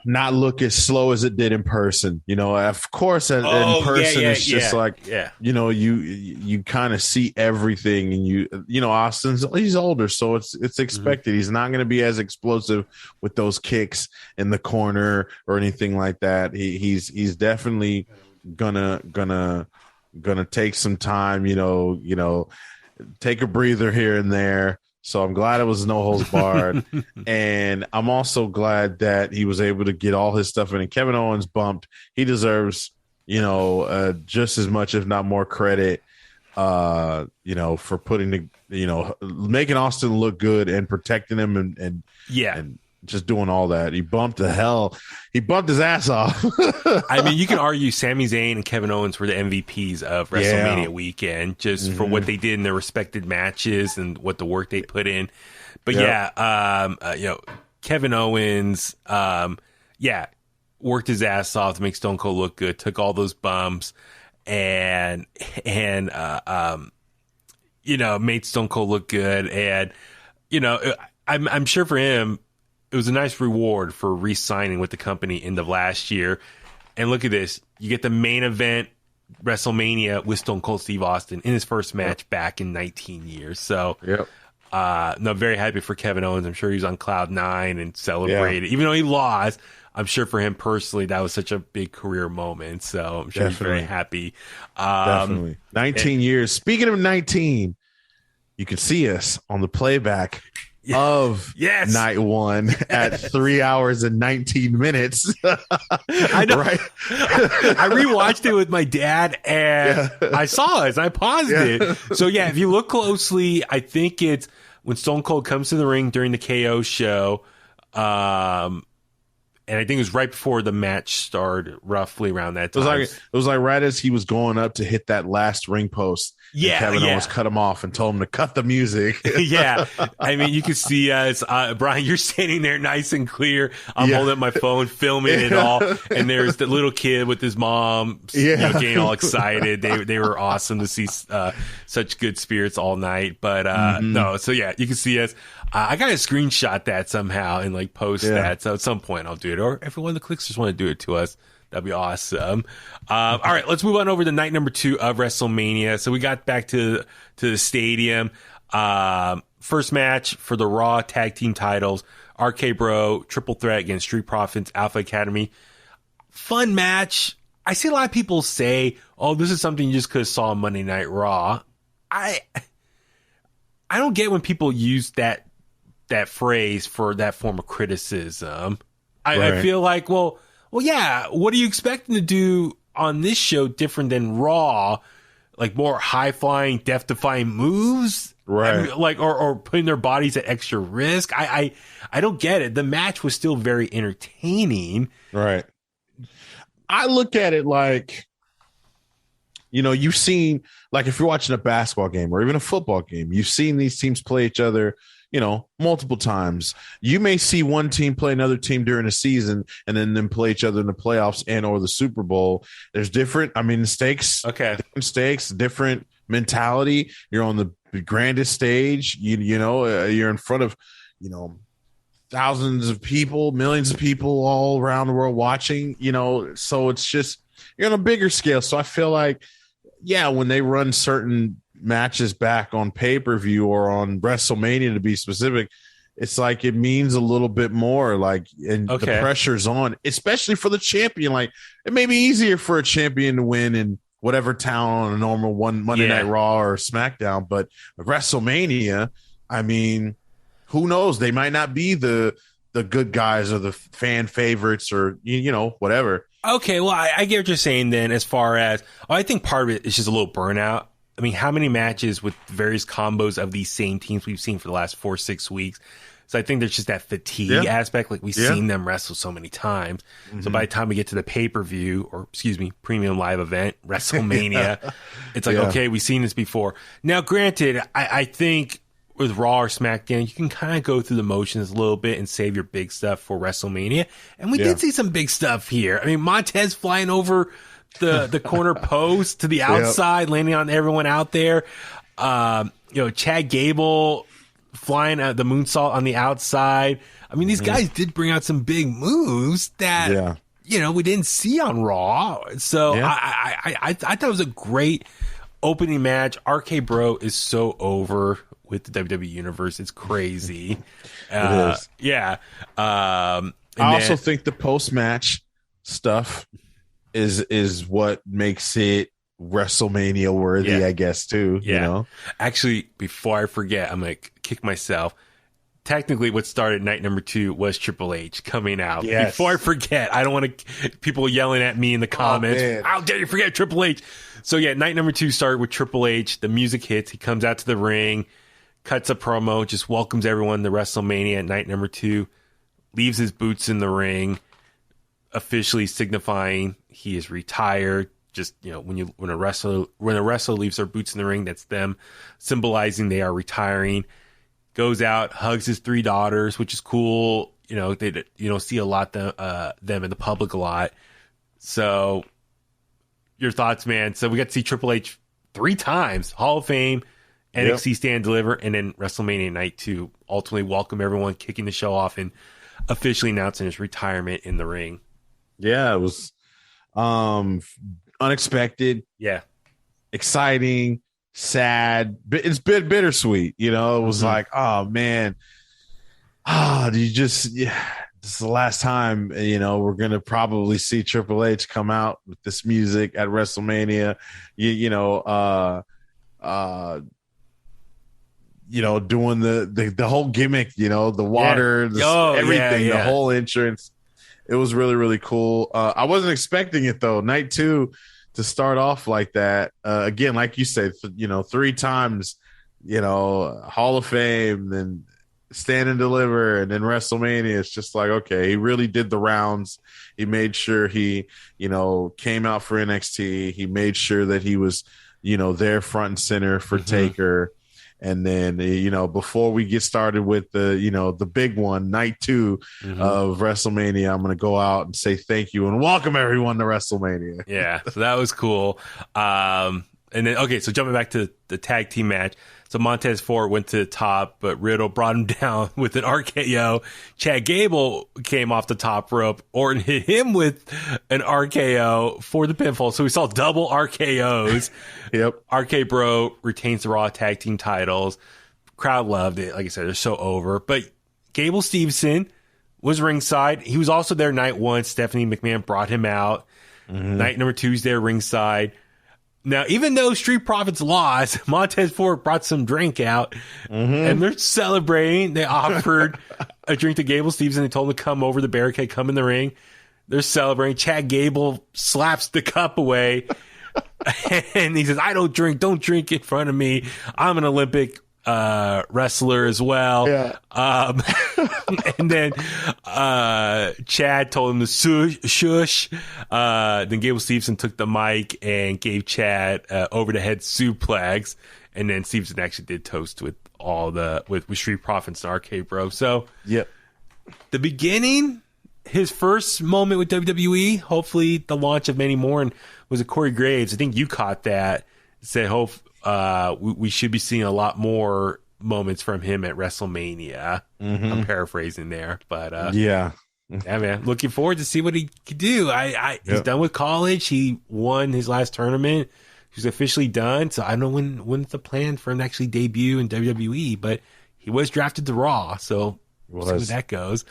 not look as slow as it did in person. Of course, in person, it's just you kind of see everything, and he's older, so it's expected. He's not going to be as explosive with those kicks in the corner or anything like that. He's definitely gonna take some time, take a breather here and there. So I'm glad it was no holds barred. And I'm also glad that he was able to get all his stuff in. And Kevin Owens bumped. He deserves, just as much, if not more credit, for putting making Austin look good and protecting him and just doing all that. He bumped his ass off. I mean, you can argue Sami Zayn and Kevin Owens were the MVPs of WrestleMania weekend just for what they did in their respected matches and what the work they put in. But Kevin Owens, worked his ass off to make Stone Cold look good, took all those bumps and made Stone Cold look good. And, I'm sure for him, it was a nice reward for re-signing with the company end of last year. And look at this. You get the main event WrestleMania with Stone Cold Steve Austin in his first match back in 19 years. So, very happy for Kevin Owens. I'm sure he was on cloud 9 and celebrated. Even though he lost, I'm sure for him personally, that was such a big career moment. So I'm sure he's very happy. Definitely. 19 years. Speaking of 19, you can see us on the playback of night one at 3 hours and 19 minutes. I know. Right? I rewatched it with my dad and I saw it and I paused it. So if you look closely, I think it's when Stone Cold comes to the ring during the KO show. And I think it was right before the match started, roughly around that time. It was like right as he was going up to hit that last ring post. Kevin Owens cut him off and told him to cut the music. I mean, you can see us, Brian, you're standing there nice and clear. I'm holding up my phone, filming it all. And there's the little kid with his mom getting all excited. They were awesome to see such good spirits all night. But you can see us. I got to screenshot that somehow and post that. So at some point I'll do it. Or if one of the Kliqsters want to do it to us, that'd be awesome. All right, let's move on over to night number 2 of WrestleMania. So we got back to the stadium. First match for the Raw tag team titles, RK Bro, triple threat against Street Profits, Alpha Academy. Fun match. I see a lot of people say, oh, this is something you just could have saw on Monday Night Raw. I don't get when people use that phrase for that form of criticism. I feel like, well, yeah, what are you expecting to do on this show different than Raw? Like more high-flying, death-defying moves? Right. Like, or putting their bodies at extra risk? I don't get it. The match was still very entertaining. Right. I look at it like, you've seen, like if you're watching a basketball game or even a football game, you've seen these teams play each other, multiple times. You may see one team play another team during a season and then them play each other in the playoffs and or the Super Bowl. There's different, stakes. Okay. Different stakes, different mentality. You're on the grandest stage. You're in front of, thousands of people, millions of people all around the world watching, so it's just, you're on a bigger scale. So I feel like, yeah, when they run certain matches back on pay-per-view or on WrestleMania to be specific, it's like it means a little bit more, the pressure's on, especially for the champion. Like, it may be easier for a champion to win in whatever town on a normal Monday Night Raw or SmackDown, but WrestleMania, who knows? They might not be the good guys or the fan favorites or, whatever. Okay, well, I get what you're saying then as far as, I think part of it is just a little burnout. How many matches with various combos of these same teams we've seen for the last 4-6 weeks? So I think there's just that fatigue aspect. Like, we've seen them wrestle so many times. Mm-hmm. So by the time we get to the pay-per-view, or premium live event, WrestleMania, it's like, okay, we've seen this before. Now, granted, I think with Raw or SmackDown, you can kind of go through the motions a little bit and save your big stuff for WrestleMania. And we did see some big stuff here. Montez flying over the corner post to the outside, landing on everyone out there. Chad Gable flying the moonsault on the outside. These guys did bring out some big moves that, we didn't see on Raw. So I thought it was a great opening match. RK Bro is so over with the WWE Universe. It's crazy. It is. Yeah. I also think the post-match stuff is what makes it WrestleMania worthy, I guess, too. Actually, before I forget, I'm going to kick myself. Technically, what started night number 2 was Triple H coming out. Yes. Before I forget, I don't want people yelling at me in the comments. How dare you forget Triple H? So, night number 2 started with Triple H. The music hits. He comes out to the ring, cuts a promo, just welcomes everyone to WrestleMania at night number 2, leaves his boots in the ring, officially signifying he is retired. Just, when a wrestler leaves their boots in the ring, that's them symbolizing they are retiring. Goes out, hugs his 3 daughters, which is cool. They see a lot them in the public a lot. So, your thoughts, man? So we got to see Triple H 3 times: Hall of Fame, NXT Stand Deliver, and then WrestleMania night 2. Ultimately, welcome everyone, kicking the show off and officially announcing his retirement in the ring. Yeah, it was unexpected. Yeah, exciting. Sad, it's bittersweet. It was like, oh man, this is the last time we're gonna probably see Triple H come out with this music at WrestleMania. Doing the whole gimmick, the water, everything, the whole entrance. It was really, really cool. I wasn't expecting it though. Night 2. To start off like that, again, like you said, 3 times, Hall of Fame, then Stand and Deliver, and then WrestleMania. It's just like, okay, he really did the rounds. He made sure he, came out for NXT. He made sure that he was, there front and center for Taker. And then, before we get started with the big one, night 2 of WrestleMania, I'm going to go out and say thank you and welcome everyone to WrestleMania. Yeah, so that was cool. And then, okay, so jumping back to the tag team match. So Montez Ford went to the top, but Riddle brought him down with an RKO. Chad Gable came off the top rope. Orton hit him with an RKO for the pinfall. So we saw double RKOs. Yep. RK Bro retains the Raw tag team titles. Crowd loved it. Like I said, they're so over. But Gable Steveson was ringside. He was also there night one. Stephanie McMahon brought him out. Night number 2's there ringside. Now, even though Street Profits lost, Montez Ford brought some drink out, and they're celebrating. They offered a drink to Gable Steveson. They told him to come over the barricade, come in the ring. They're celebrating. Chad Gable slaps the cup away, and he says, don't drink in front of me. I'm an Olympic wrestler as well. Yeah. And then Chad told him to shush. Then Gable Steveson took the mic and gave Chad over the head suplex. And then Steveson actually did toast with with Street Profits and Arcade Bro. So the beginning, his first moment with WWE, hopefully the launch of many more, and was it Corey Graves? I think you caught that. Said, we should be seeing a lot more moments from him at WrestleMania. I'm paraphrasing there, but yeah, man, looking forward to see what he could do. He's done with college. He won his last tournament. He's officially done. So I don't know when's the plan for him to actually debut in WWE, but he was drafted to Raw. So we'll see where that goes.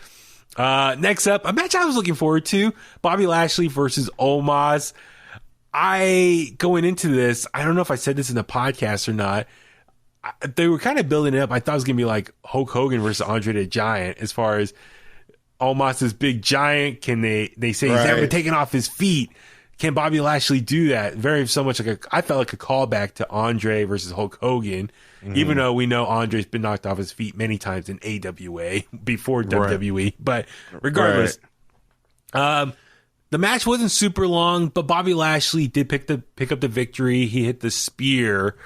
Next up, a match I was looking forward to: Bobby Lashley versus Omaze. Going into this, I don't know if I said this in the podcast or not. They were kind of building it up. I thought it was going to be like Hulk Hogan versus Andre the Giant, as far as Omaze's big giant. Can they say he's never taken off his feet? Can Bobby Lashley do that? So much I felt like a callback to Andre versus Hulk Hogan, even though we know Andre's been knocked off his feet many times in AWA before WWE. But regardless, the match wasn't super long, but Bobby Lashley did pick up the victory. He hit the spear.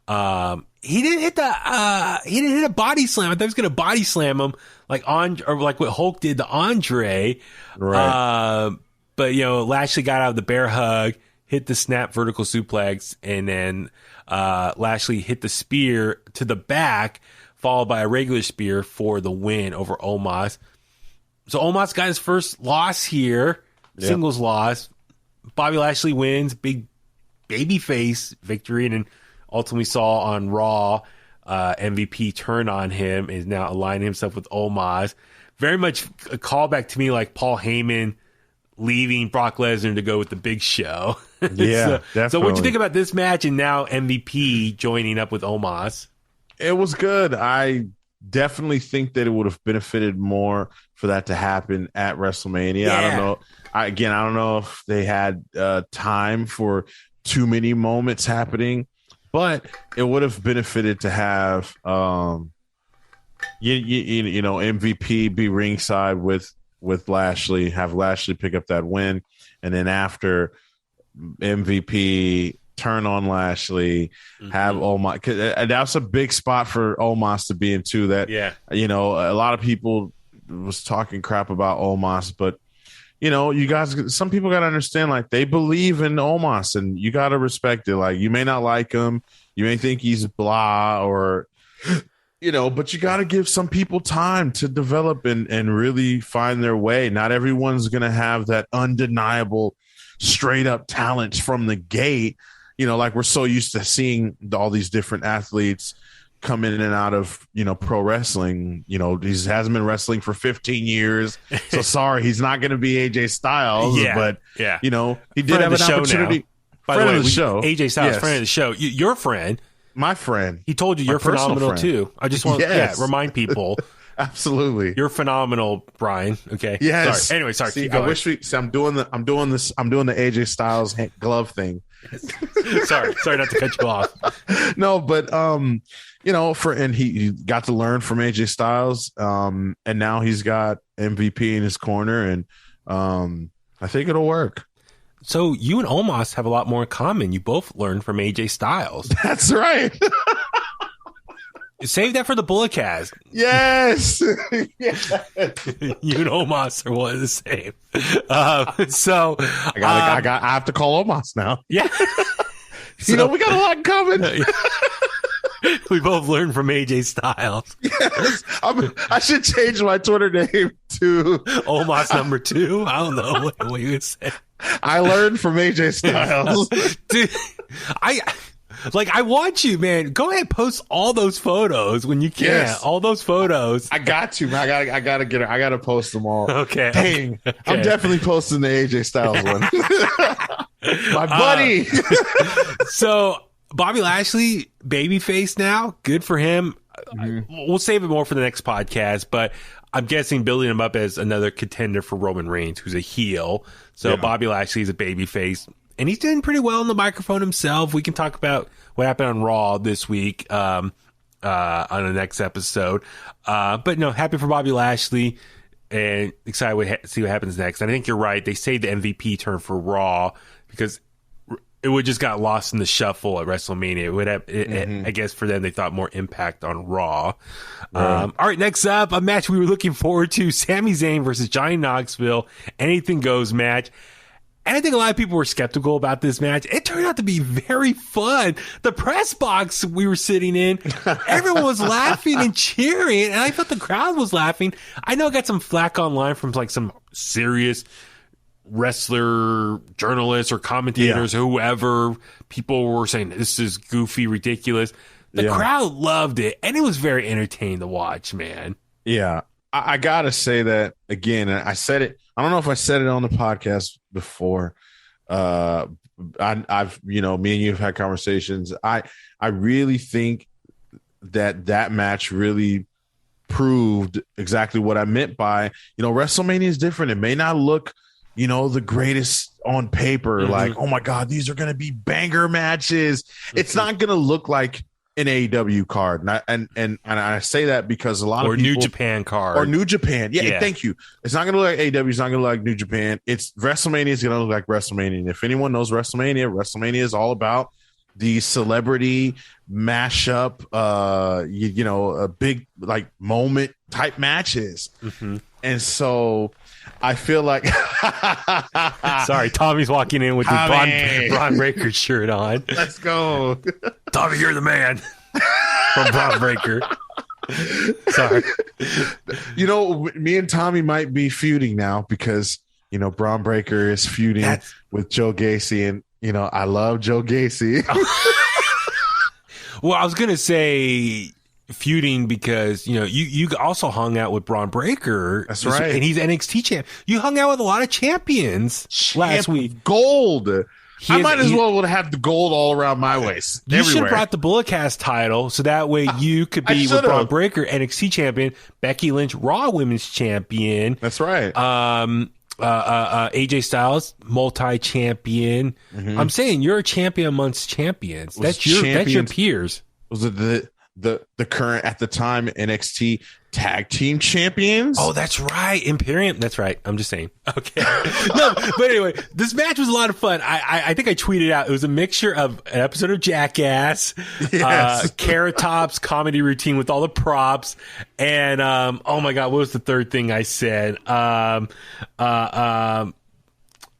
He didn't hit a body slam. I thought he was going to body slam him like what Hulk did to Andre. Right. But Lashley got out of the bear hug, hit the snap vertical suplex, and then Lashley hit the spear to the back, followed by a regular spear for the win over Omaze. So Omaze got his first loss here. Singles loss. Bobby Lashley wins, big babyface victory, and then ultimately saw on Raw MVP turn on him, is now aligning himself with Omaze. Very much a callback to me, like Paul Heyman leaving Brock Lesnar to go with the Big Show. Yeah, definitely. So what'd you think about this match, and now MVP joining up with Omaze? It was good. I definitely think that it would have benefited more for that to happen at WrestleMania. I don't know. I don't know if they had time for too many moments happening, but it would have benefited to have MVP be ringside with Lashley, have Lashley pick up that win, and then after MVP turn on Lashley, have Omaze, 'cause that's a big spot for Omaze to be in too. That a lot of people was talking crap about Omaze, but you guys, some people got to understand, like, they believe in Omaze, and you got to respect it. Like, you may not like him, you may think he's blah, or but you got to give some people time to develop and really find their way. Not everyone's going to have that undeniable straight up talent from the gate. Like we're so used to seeing all these different athletes come in and out of, pro wrestling. He hasn't been wrestling for 15 years. So sorry, he's not going to be AJ Styles. But, he did have an opportunity. By the way, AJ Styles, friend of the show. Your friend. My friend. He told you you're phenomenal too. I just want to remind people. Absolutely. You're phenomenal, Brian. Okay. Yes. Sorry. Anyway, sorry. See, I'm doing the AJ Styles glove thing. sorry not to cut you off. No, but he got to learn from AJ Styles, and now he's got MVP in his corner, and I think it'll work. So you and Omaze have a lot more in common. You both learned from AJ Styles. That's right. Save that for the Bullet Cast. Yes. Yes. You and Omaze are one of the same. So I have to call Omaze now. Yeah. We got a lot in common. We both learned from AJ Styles. Yes. I should change my Twitter name to Omaze number 2. I don't know what you would say. I learned from AJ Styles. Dude, Like, I want you, man. Go ahead, post all those photos when you can. Yes. All those photos. I got to, man. I gotta post them all. Okay. Dang. Okay. I'm definitely posting the AJ Styles one. My buddy. So Bobby Lashley, babyface now. Good for him. We'll save it more for the next podcast, but I'm guessing building him up as another contender for Roman Reigns, who's a heel. So Bobby Lashley is a babyface, and he's doing pretty well on the microphone himself. We can talk about what happened on Raw this week on the next episode. But no, happy for Bobby Lashley and excited to see what happens next. And I think you're right. They saved the MVP turn for Raw because it would just got lost in the shuffle at WrestleMania. It would have, I guess for them, they thought more impact on Raw. All right, next up, a match we were looking forward to, Sami Zayn versus Johnny Knoxville, anything goes match. And I think a lot of people were skeptical about this match. It turned out to be very fun. The press box we were sitting in, everyone was laughing and cheering, and I thought the crowd was laughing. I know I got some flack online from like some serious wrestler journalists or commentators, whoever. People were saying this is goofy, ridiculous. The crowd loved it, and it was very entertaining to watch, man. Yeah, I gotta say that again. I said it. I don't know if I said it on the podcast before. I've me and you have had conversations. I really think that match really proved exactly what I meant by WrestleMania is different. It may not look the greatest on paper, like, oh my God, these are going to be banger matches. It's not going to look like an AEW card. And I say that because a lot of people, New Japan card. Or New Japan. Yeah, thank you. It's not going to look like AEW. It's not going to look like New Japan. It's WrestleMania is going to look like WrestleMania. And if anyone knows WrestleMania is all about the celebrity mashup, a big like moment type matches. And so I feel like sorry, Tommy's walking in with the Braun Breaker shirt on. Let's go. Tommy, you're the man. From Braun Breaker. Sorry. Me and Tommy might be feuding now because Braun Breaker is feuding with Joe Gacy, and I love Joe Gacy. Well, I was gonna say feuding because you also hung out with Braun Breaker. That's right, and he's NXT champ. You hung out with a lot of champions last week. Gold. I might as well have the gold all around my waist. You should have brought the Bulletcast title so that way you could be with Braun Breaker, NXT champion, Becky Lynch, Raw Women's champion. That's right. AJ Styles, multi-champion. I'm saying you're a champion amongst champions. That's your peers. Was it the current at the time NXT tag team champions? Oh, that's right. Imperium. That's right. I'm just saying. Okay. No, but anyway, this match was a lot of fun. I think I tweeted out. It was a mixture of an episode of Jackass, Carrot Top's comedy routine with all the props, and oh my God, what was the third thing I said?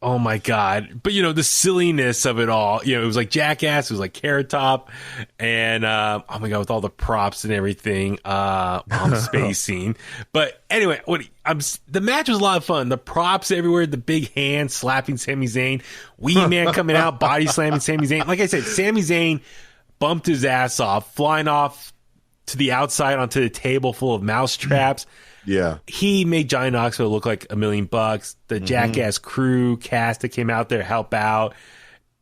Oh my God. But the silliness of it all, it was like Jackass, it was like Carrot Top, and oh my God, with all the props and everything, I'm spacing. But anyway, the match was a lot of fun. The props everywhere, the big hand slapping Sami Zayn, Wee Man coming out, body slamming Sami Zayn. Like I said, Sami Zayn bumped his ass off, flying off to the outside onto the table full of mouse traps. Yeah, he made Johnny Knoxville look like $1 million. The Jackass crew cast that came out there help out.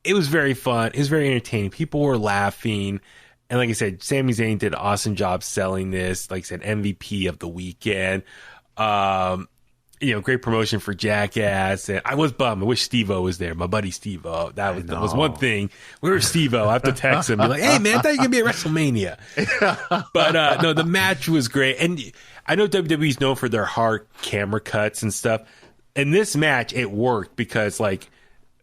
It was very fun. It was very entertaining. People were laughing, and like I said, Sami Zayn did an awesome job selling this. Like I said, MVP of the weekend. Great promotion for Jackass. And I was bummed. I wish Steve-O was there. My buddy Steve-O. That was one thing. Where's Steve-O? I have to text him. Be like, hey man, I thought you were gonna be at WrestleMania. But no, the match was great. And I know WWE's known for their hard camera cuts and stuff. In this match, it worked because, like,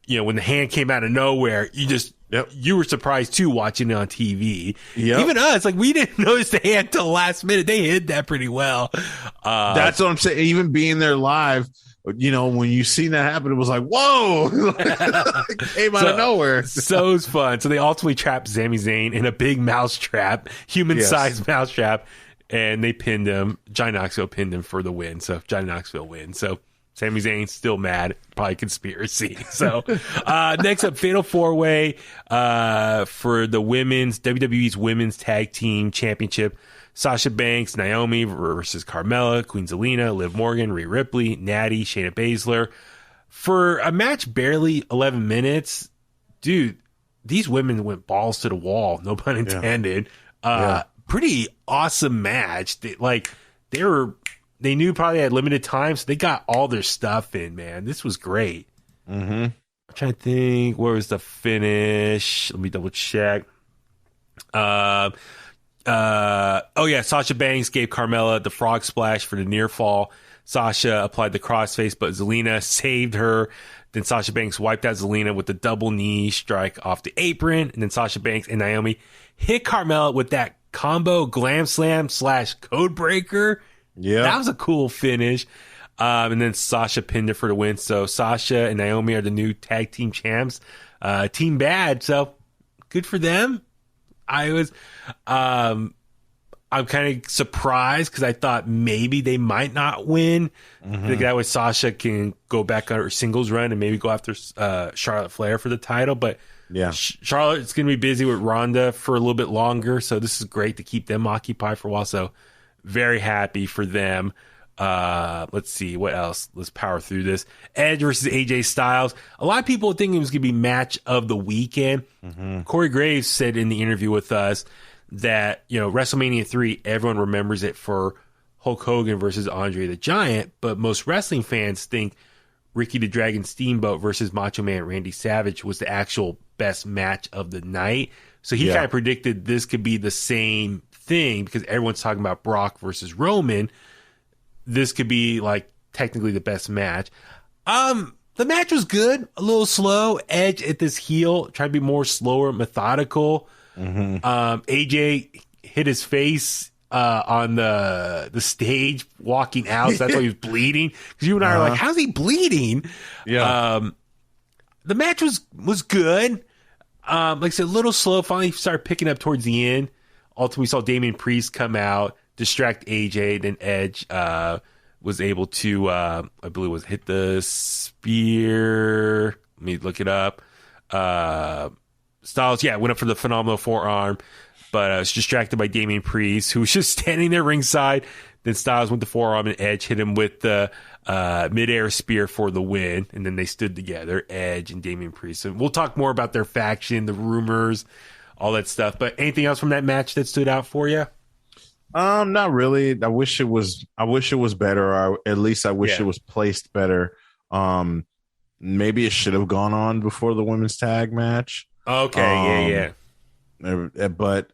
when the hand came out of nowhere, you were surprised too watching it on TV. Yep. Even us, like, we didn't notice the hand till the last minute. They hid that pretty well. That's what I'm saying. Even being there live, when you seen that happen, it was like, whoa, it came out of nowhere. So it was fun. So they ultimately trapped Sami Zayn in a big mouse trap, human-sized mouse trap. And they pinned him. Johnny Knoxville pinned him for the win. So Johnny Knoxville wins. So Sami Zayn's still mad. Probably conspiracy. So next up, Fatal 4-Way for the WWE's Women's Tag Team Championship. Sasha Banks, Naomi versus Carmella, Queen Zelina, Liv Morgan, Rhea Ripley, Natty, Shayna Baszler. For a match barely 11 minutes, dude, these women went balls to the wall. No pun intended. Pretty awesome match. They knew probably had limited time, so they got all their stuff in, man. This was great. Mm-hmm. I'm trying to think, where was the finish? Let me double check. Sasha Banks gave Carmella the frog splash for the near fall. Sasha applied the crossface, but Zelina saved her. Then Sasha Banks wiped out Zelina with the double knee strike off the apron. And then Sasha Banks and Naomi hit Carmella with that combo glam slam / code breaker. Yeah, that was a cool finish. And then Sasha pinned her for the win. So Sasha and Naomi are the new tag team champs. Team Bad. So good for them. I'm kind of surprised because I thought maybe they might not win. Mm-hmm. That way Sasha can go back on her singles run and maybe go after Charlotte Flair for the title. But yeah, Charlotte's going to be busy with Ronda for a little bit longer. So this is great to keep them occupied for a while. So very happy for them. Let's see what else. Let's power through this. Edge versus AJ Styles. A lot of people think it was going to be match of the weekend. Mm-hmm. Corey Graves said in the interview with us that, WrestleMania 3, everyone remembers it for Hulk Hogan versus Andre the Giant, but most wrestling fans think Ricky the Dragon Steamboat versus Macho Man Randy Savage was the actual best match of the night. So he kind of predicted this could be the same thing because everyone's talking about Brock versus Roman. This could be like technically the best match. The match was good, a little slow. Edge at this heel, trying to be more slower, methodical. Mm-hmm. AJ hit his face on the stage walking out, so that's why he was bleeding. Because you and I are like, how's he bleeding? Yeah. The match was good. Like I said, a little slow. Finally started picking up towards the end. Ultimately, we saw Damian Priest come out, distract AJ. Then Edge was able to, I believe, hit the spear. Let me look it up. Styles, went up for the phenomenal forearm, but was distracted by Damian Priest, who was just standing there ringside. Then Styles went to forearm, and Edge hit him with the midair spear for the win. And then they stood together, Edge and Damian Priest. And we'll talk more about their faction, the rumors, all that stuff. But anything else from that match that stood out for you? Not really. I wish it was better, or at least I wish it was placed better. Maybe it should have gone on before the women's tag match. Okay, but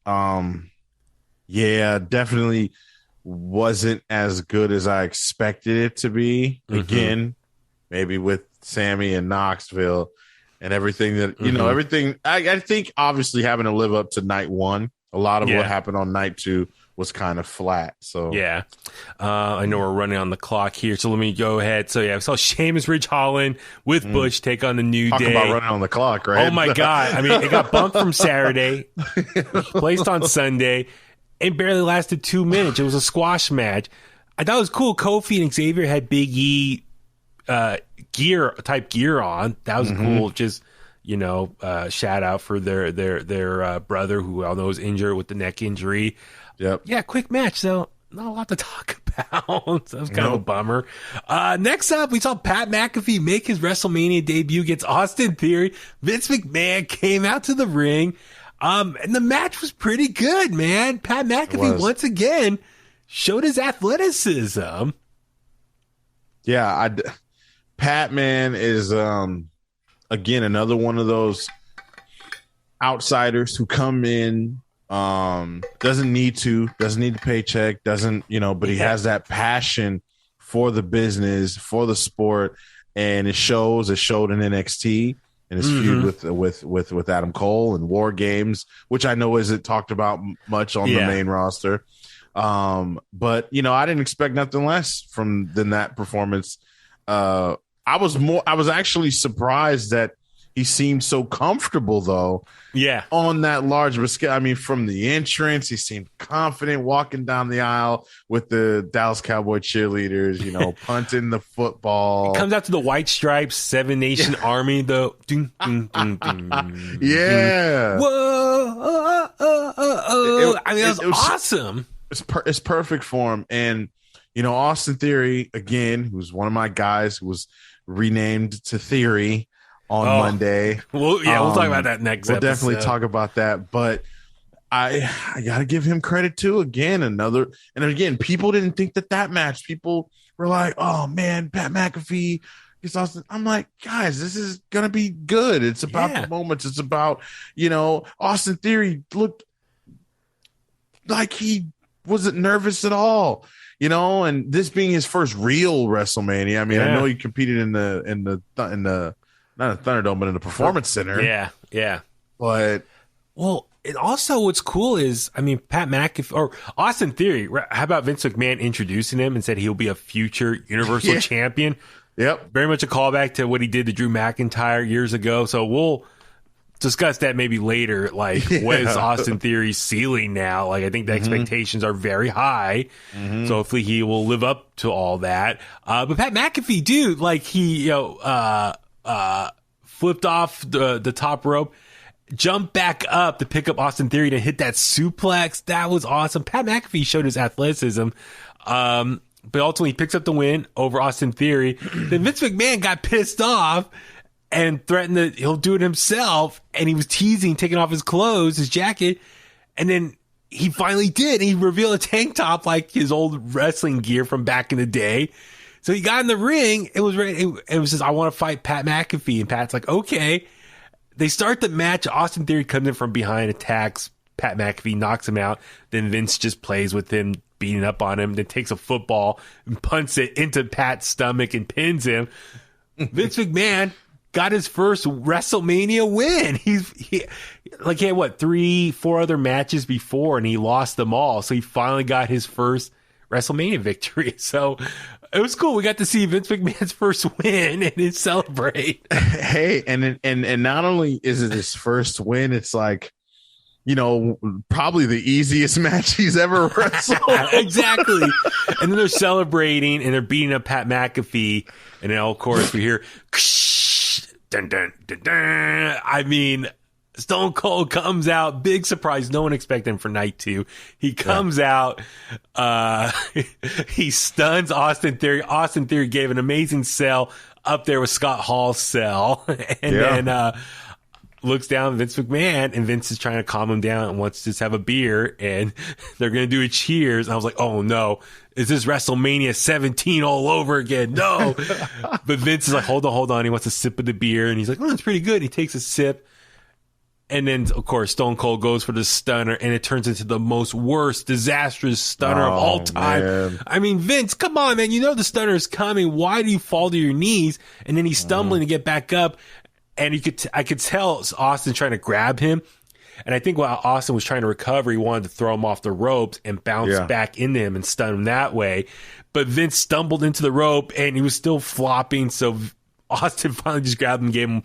definitely wasn't as good as I expected it to be. Mm-hmm. Again, maybe with Sami and Knoxville and everything that everything. I think obviously having to live up to night one, a lot of what happened on night two was kind of flat. So I know we're running on the clock here, so let me go ahead. So we saw Sheamus, Ridge Holland with Bush take on the New Day. Talk about running on the clock, right? Oh my god! I mean, it got bumped from Saturday, placed on Sunday, and barely lasted 2 minutes. It was a squash match. I thought it was cool. Kofi and Xavier had Big E gear on. That was cool. Just shout out for their brother, who I know is injured with the neck injury. Yep. Yeah, quick match, so not a lot to talk about. So that was kind of a bummer. Next up, we saw Pat McAfee make his WrestleMania debut against Austin Theory. Vince McMahon came out to the ring, and the match was pretty good, man. Pat McAfee once again showed his athleticism. Yeah, Pat, man, is again another one of those outsiders who come in. Doesn't need the paycheck, but he has that passion for the business, for the sport, and it showed in NXT and his feud with Adam Cole and War Games, which I know isn't talked about much on the main roster. But I didn't expect nothing less than that performance. I was actually surprised that he seemed so comfortable though. Yeah. On that large scale. I mean, from the entrance, he seemed confident walking down the aisle with the Dallas Cowboy cheerleaders, you know, punting the football. He comes out to the White Stripes, Seven Nation Army, the ding, ding, ding, ding, yeah. Whoa. I mean, that was awesome. It's perfect for him. And, you know, Austin Theory, again, who's one of my guys who was renamed to Theory on Monday. Well, yeah, we'll talk about that next episode. We'll definitely talk about that. But I got to give him credit too. Again, people didn't think that match. People were like, oh, man, Pat McAfee. Austin. I'm like, guys, this is going to be good. It's about the moments. It's about, you know, Austin Theory looked like he wasn't nervous at all. You know, and this being his first real WrestleMania. I mean, I know he competed in the not a Thunderdome, but in the Performance Center. Yeah. But it also what's cool is, I mean, Pat McAfee or Austin Theory. How about Vince McMahon introducing him and said he'll be a future Universal Champion? Yep, very much a callback to what he did to Drew McIntyre years ago. So we'll discuss that maybe later. Like, what is Austin Theory's ceiling now? Like, I think the expectations are very high. So hopefully he will live up to all that. But Pat McAfee, dude, like he, flipped off the top rope, jumped back up to pick up Austin Theory to hit that suplex. That was awesome. Pat McAfee showed his athleticism. But ultimately he picks up the win over Austin Theory. Then Vince McMahon got pissed off and threatened that he'll do it himself. And he was teasing, taking off his clothes, his jacket. And then he finally did. He revealed a tank top like his old wrestling gear from back in the day. So he got in the ring. It was ready. It was just, I want to fight Pat McAfee. And Pat's like, okay. They start the match. Austin Theory comes in from behind, attacks Pat McAfee, knocks him out. Then Vince just plays with him, beating up on him. Then takes a football and punts it into Pat's stomach and pins him. Vince McMahon got his first WrestleMania win. He had what, 3-4 other matches before, and he lost them all. So he finally got his first WrestleMania victory. So it was cool. We got to see Vince McMahon's first win and celebrate. Hey, and not only is it his first win, it's like, you know, probably the easiest match he's ever wrestled. Exactly. And then they're celebrating and they're beating up Pat McAfee. And then, of course, we hear, dun, dun, dun, dun. I mean, Stone Cold comes out. Big surprise. No one expected him for night 2. He comes out. He stuns Austin Theory. Austin Theory gave an amazing sell up there with Scott Hall's sell. And then looks down at Vince McMahon, and Vince is trying to calm him down and wants to just have a beer, and they're going to do a cheers. And I was like, oh no, is this WrestleMania 17 all over again? No. But Vince is like, hold on. He wants a sip of the beer, and he's like, oh, it's pretty good. And he takes a sip. And then, of course, Stone Cold goes for the stunner, and it turns into the most worst, disastrous stunner of all time. Man. I mean, Vince, come on, man. You know the stunner is coming. Why do you fall to your knees? And then he's stumbling to get back up. And I could tell Austin trying to grab him. And I think while Austin was trying to recover, he wanted to throw him off the ropes and bounce back into him and stun him that way. But Vince stumbled into the rope, and he was still flopping. So Austin finally just grabbed him and gave him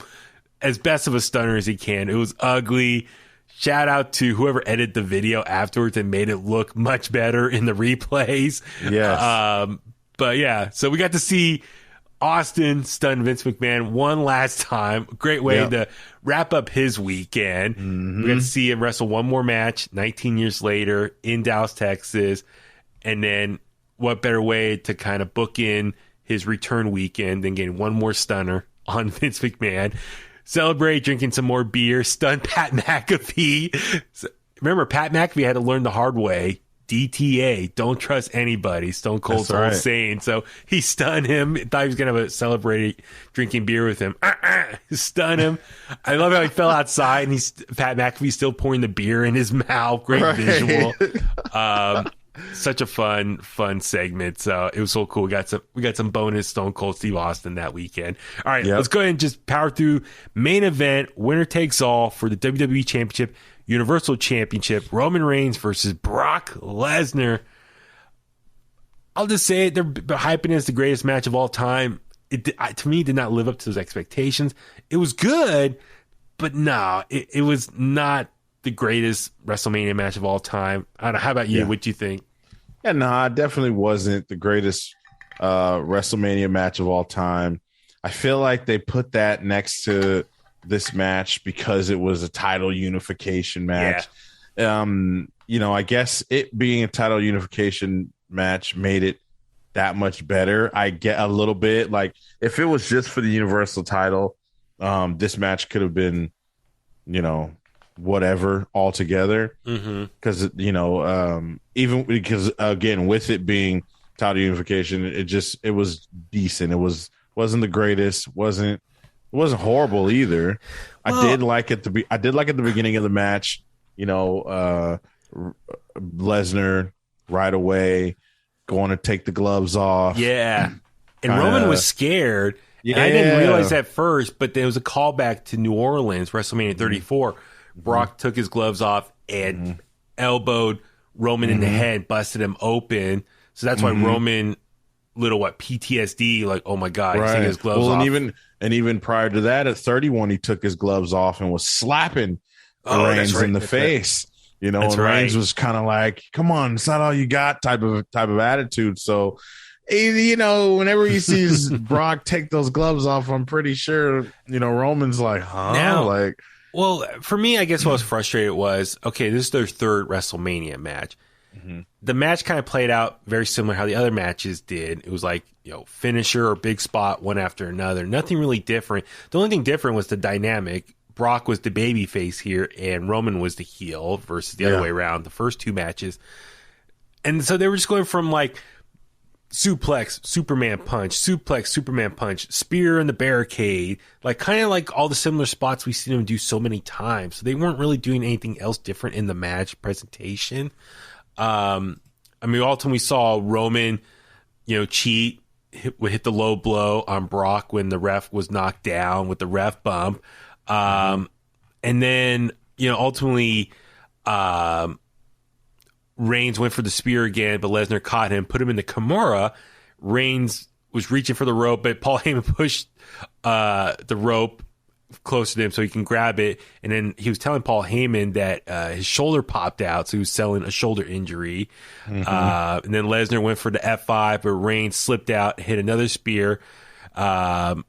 as best of a stunner as he can. It was ugly. Shout out to whoever edited the video afterwards and made it look much better in the replays. Yes. But yeah, so we got to see Austin stun Vince McMahon one last time. Great way to wrap up his weekend. We got to see him wrestle one more match 19 years later in Dallas, Texas. And then what better way to kind of book in his return weekend than getting one more stunner on Vince McMahon. Celebrate, drinking some more beer, stun Pat McAfee. Remember, Pat McAfee had to learn the hard way. DTA, don't trust anybody. Stone Cold's old saying. So he stunned him. Thought he was going to celebrate drinking beer with him. Stun him. I love how he fell outside and Pat McAfee still pouring the beer in his mouth. Great visual. Such a fun segment. So it was so cool. We got some bonus Stone Cold Steve Austin that weekend. All right, let's go ahead and just power through main event. Winner takes all for the WWE Championship, Universal Championship. Roman Reigns versus Brock Lesnar. I'll just say it. They're hyping it as the greatest match of all time. to me, did not live up to those expectations. It was good, but no, it was not the greatest WrestleMania match of all time. I don't know, how about you? What do you think? Yeah, no, it definitely wasn't the greatest WrestleMania match of all time. I feel like they put that next to this match because it was a title unification match. I guess it being a title unification match made it that much better. I get a little bit like if it was just for the Universal title, this match could have been, whatever altogether. Because, even because, again, with it being title unification, it was decent. Wasn't the greatest. It wasn't horrible either. Well, I did like at the beginning of the match, Lesnar right away going to take the gloves off. Yeah. And Roman was scared. Yeah. And I didn't realize that first, but there was a callback to New Orleans, WrestleMania 34. Brock took his gloves off and elbowed Roman in the head, busted him open. So that's why Roman little PTSD, like, oh my God, he's taking his gloves off. And even prior to that, at 31, he took his gloves off and was slapping Reigns in the face. And Reigns was kind of like, come on, it's not all you got type of attitude. So, whenever he sees Brock take those gloves off, I'm pretty sure, Roman's like, huh? Now, well, for me, I guess what was frustrated was, okay, this is their third WrestleMania match. The match kind of played out very similar how the other matches did. It was like, finisher or big spot one after another. Nothing really different. The only thing different was the dynamic. Brock was the baby face here and Roman was the heel versus the other way around, the first two matches. And so they were just going from like suplex, Superman punch, suplex, Superman punch, spear in the barricade, like kind of like all the similar spots we've seen them do so many times. So they weren't really doing anything else different in the match presentation. Ultimately we saw Roman, cheat, hit the low blow on Brock when the ref was knocked down with the ref bump. And then, ultimately, Reigns went for the spear again, but Lesnar caught him, put him in the Kimura. Reigns was reaching for the rope, but Paul Heyman pushed the rope closer to him so he can grab it. And then he was telling Paul Heyman that his shoulder popped out, so he was selling a shoulder injury. And then Lesnar went for the F5, but Reigns slipped out, hit another spear out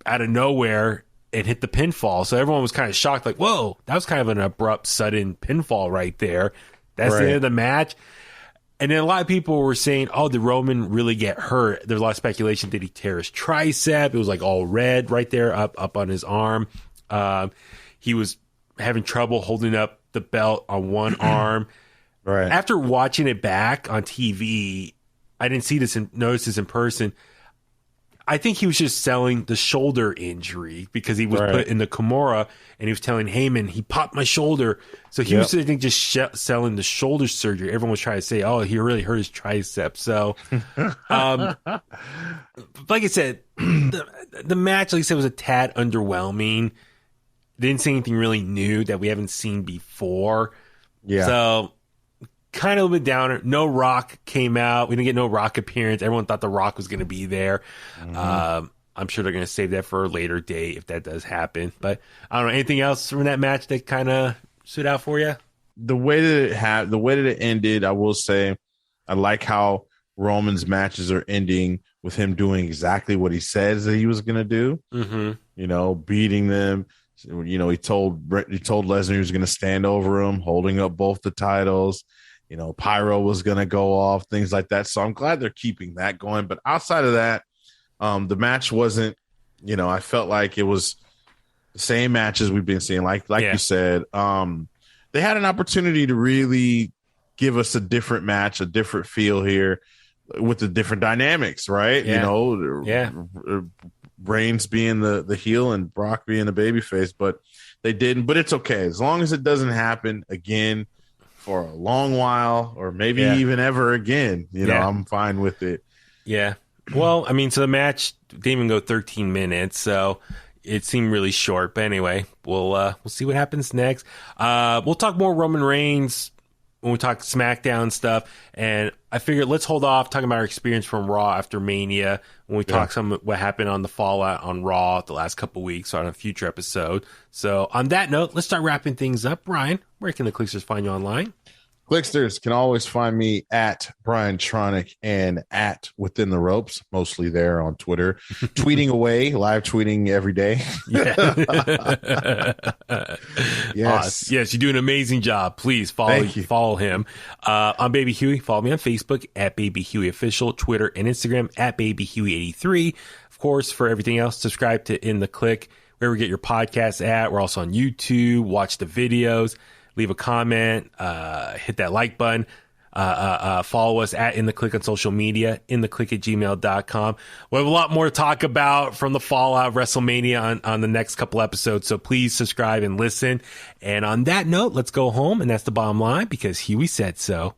of nowhere and hit the pinfall. So everyone was kind of shocked, like, whoa, that was kind of an abrupt, sudden pinfall right there. That's the end of the match. And then a lot of people were saying, oh, did Roman really get hurt? There's a lot of speculation. Did he tear his tricep? It was like all red right there up on his arm. He was having trouble holding up the belt on one arm. Right. After watching it back on TV, I didn't see this and notice this in person. I think he was just selling the shoulder injury because he was put in the Kimura and he was telling Heyman, he popped my shoulder. So he was, I think, just selling the shoulder surgery. Everyone was trying to say, oh, he really hurt his tricep. So, like I said, the match, like I said, was a tad underwhelming. They didn't say anything really new that we haven't seen before. Yeah. So, kind of a bit downer. No Rock came out. We didn't get no Rock appearance. Everyone thought the Rock was going to be there. I'm sure they're going to save that for a later date if that does happen. But I don't know, anything else from that match that kind of stood out for you? The way that it ended, I will say, I like how Roman's matches are ending with him doing exactly what he says that he was going to do. Beating them. He told Lesnar he was going to stand over him, holding up both the titles. Pyro was going to go off, things like that. So I'm glad they're keeping that going. But outside of that, the match wasn't, I felt like it was the same matches we've been seeing. Like you said, they had an opportunity to really give us a different match, a different feel here with the different dynamics, right? Reigns being the heel and Brock being the babyface, but they didn't. But it's okay. As long as it doesn't happen again for a long while or maybe even ever again, I'm fine with it. Yeah. Well, so the match didn't even go 13 minutes, so it seemed really short. But anyway, we'll see what happens next. We'll talk more Roman Reigns when we talk SmackDown stuff. And I figured let's hold off talking about our experience from Raw after Mania when we talk some what happened on the fallout on Raw the last couple weeks on a future episode. So on that note, let's start wrapping things up. Brian, where can the Kliqsters find you online? Kliqsters can always find me at BrianTronic and at Within the Ropes, mostly there on Twitter, tweeting away, live tweeting every day. Yeah. Yes. Yes, you do an amazing job. Please follow him. I'm Baby Huey. Follow me on Facebook at Baby Huey Official, Twitter and Instagram at Baby Huey83. Of course, for everything else, subscribe to In The Kliq, wherever you get your podcasts at. We're also on YouTube. Watch the videos. Leave a comment, hit that like button, follow us at In The Kliq on social media, inthekliq@gmail.com. We have a lot more to talk about from the fallout of WrestleMania on the next couple episodes, so please subscribe and listen. And on that note, let's go home, and that's the bottom line, because Huey said so.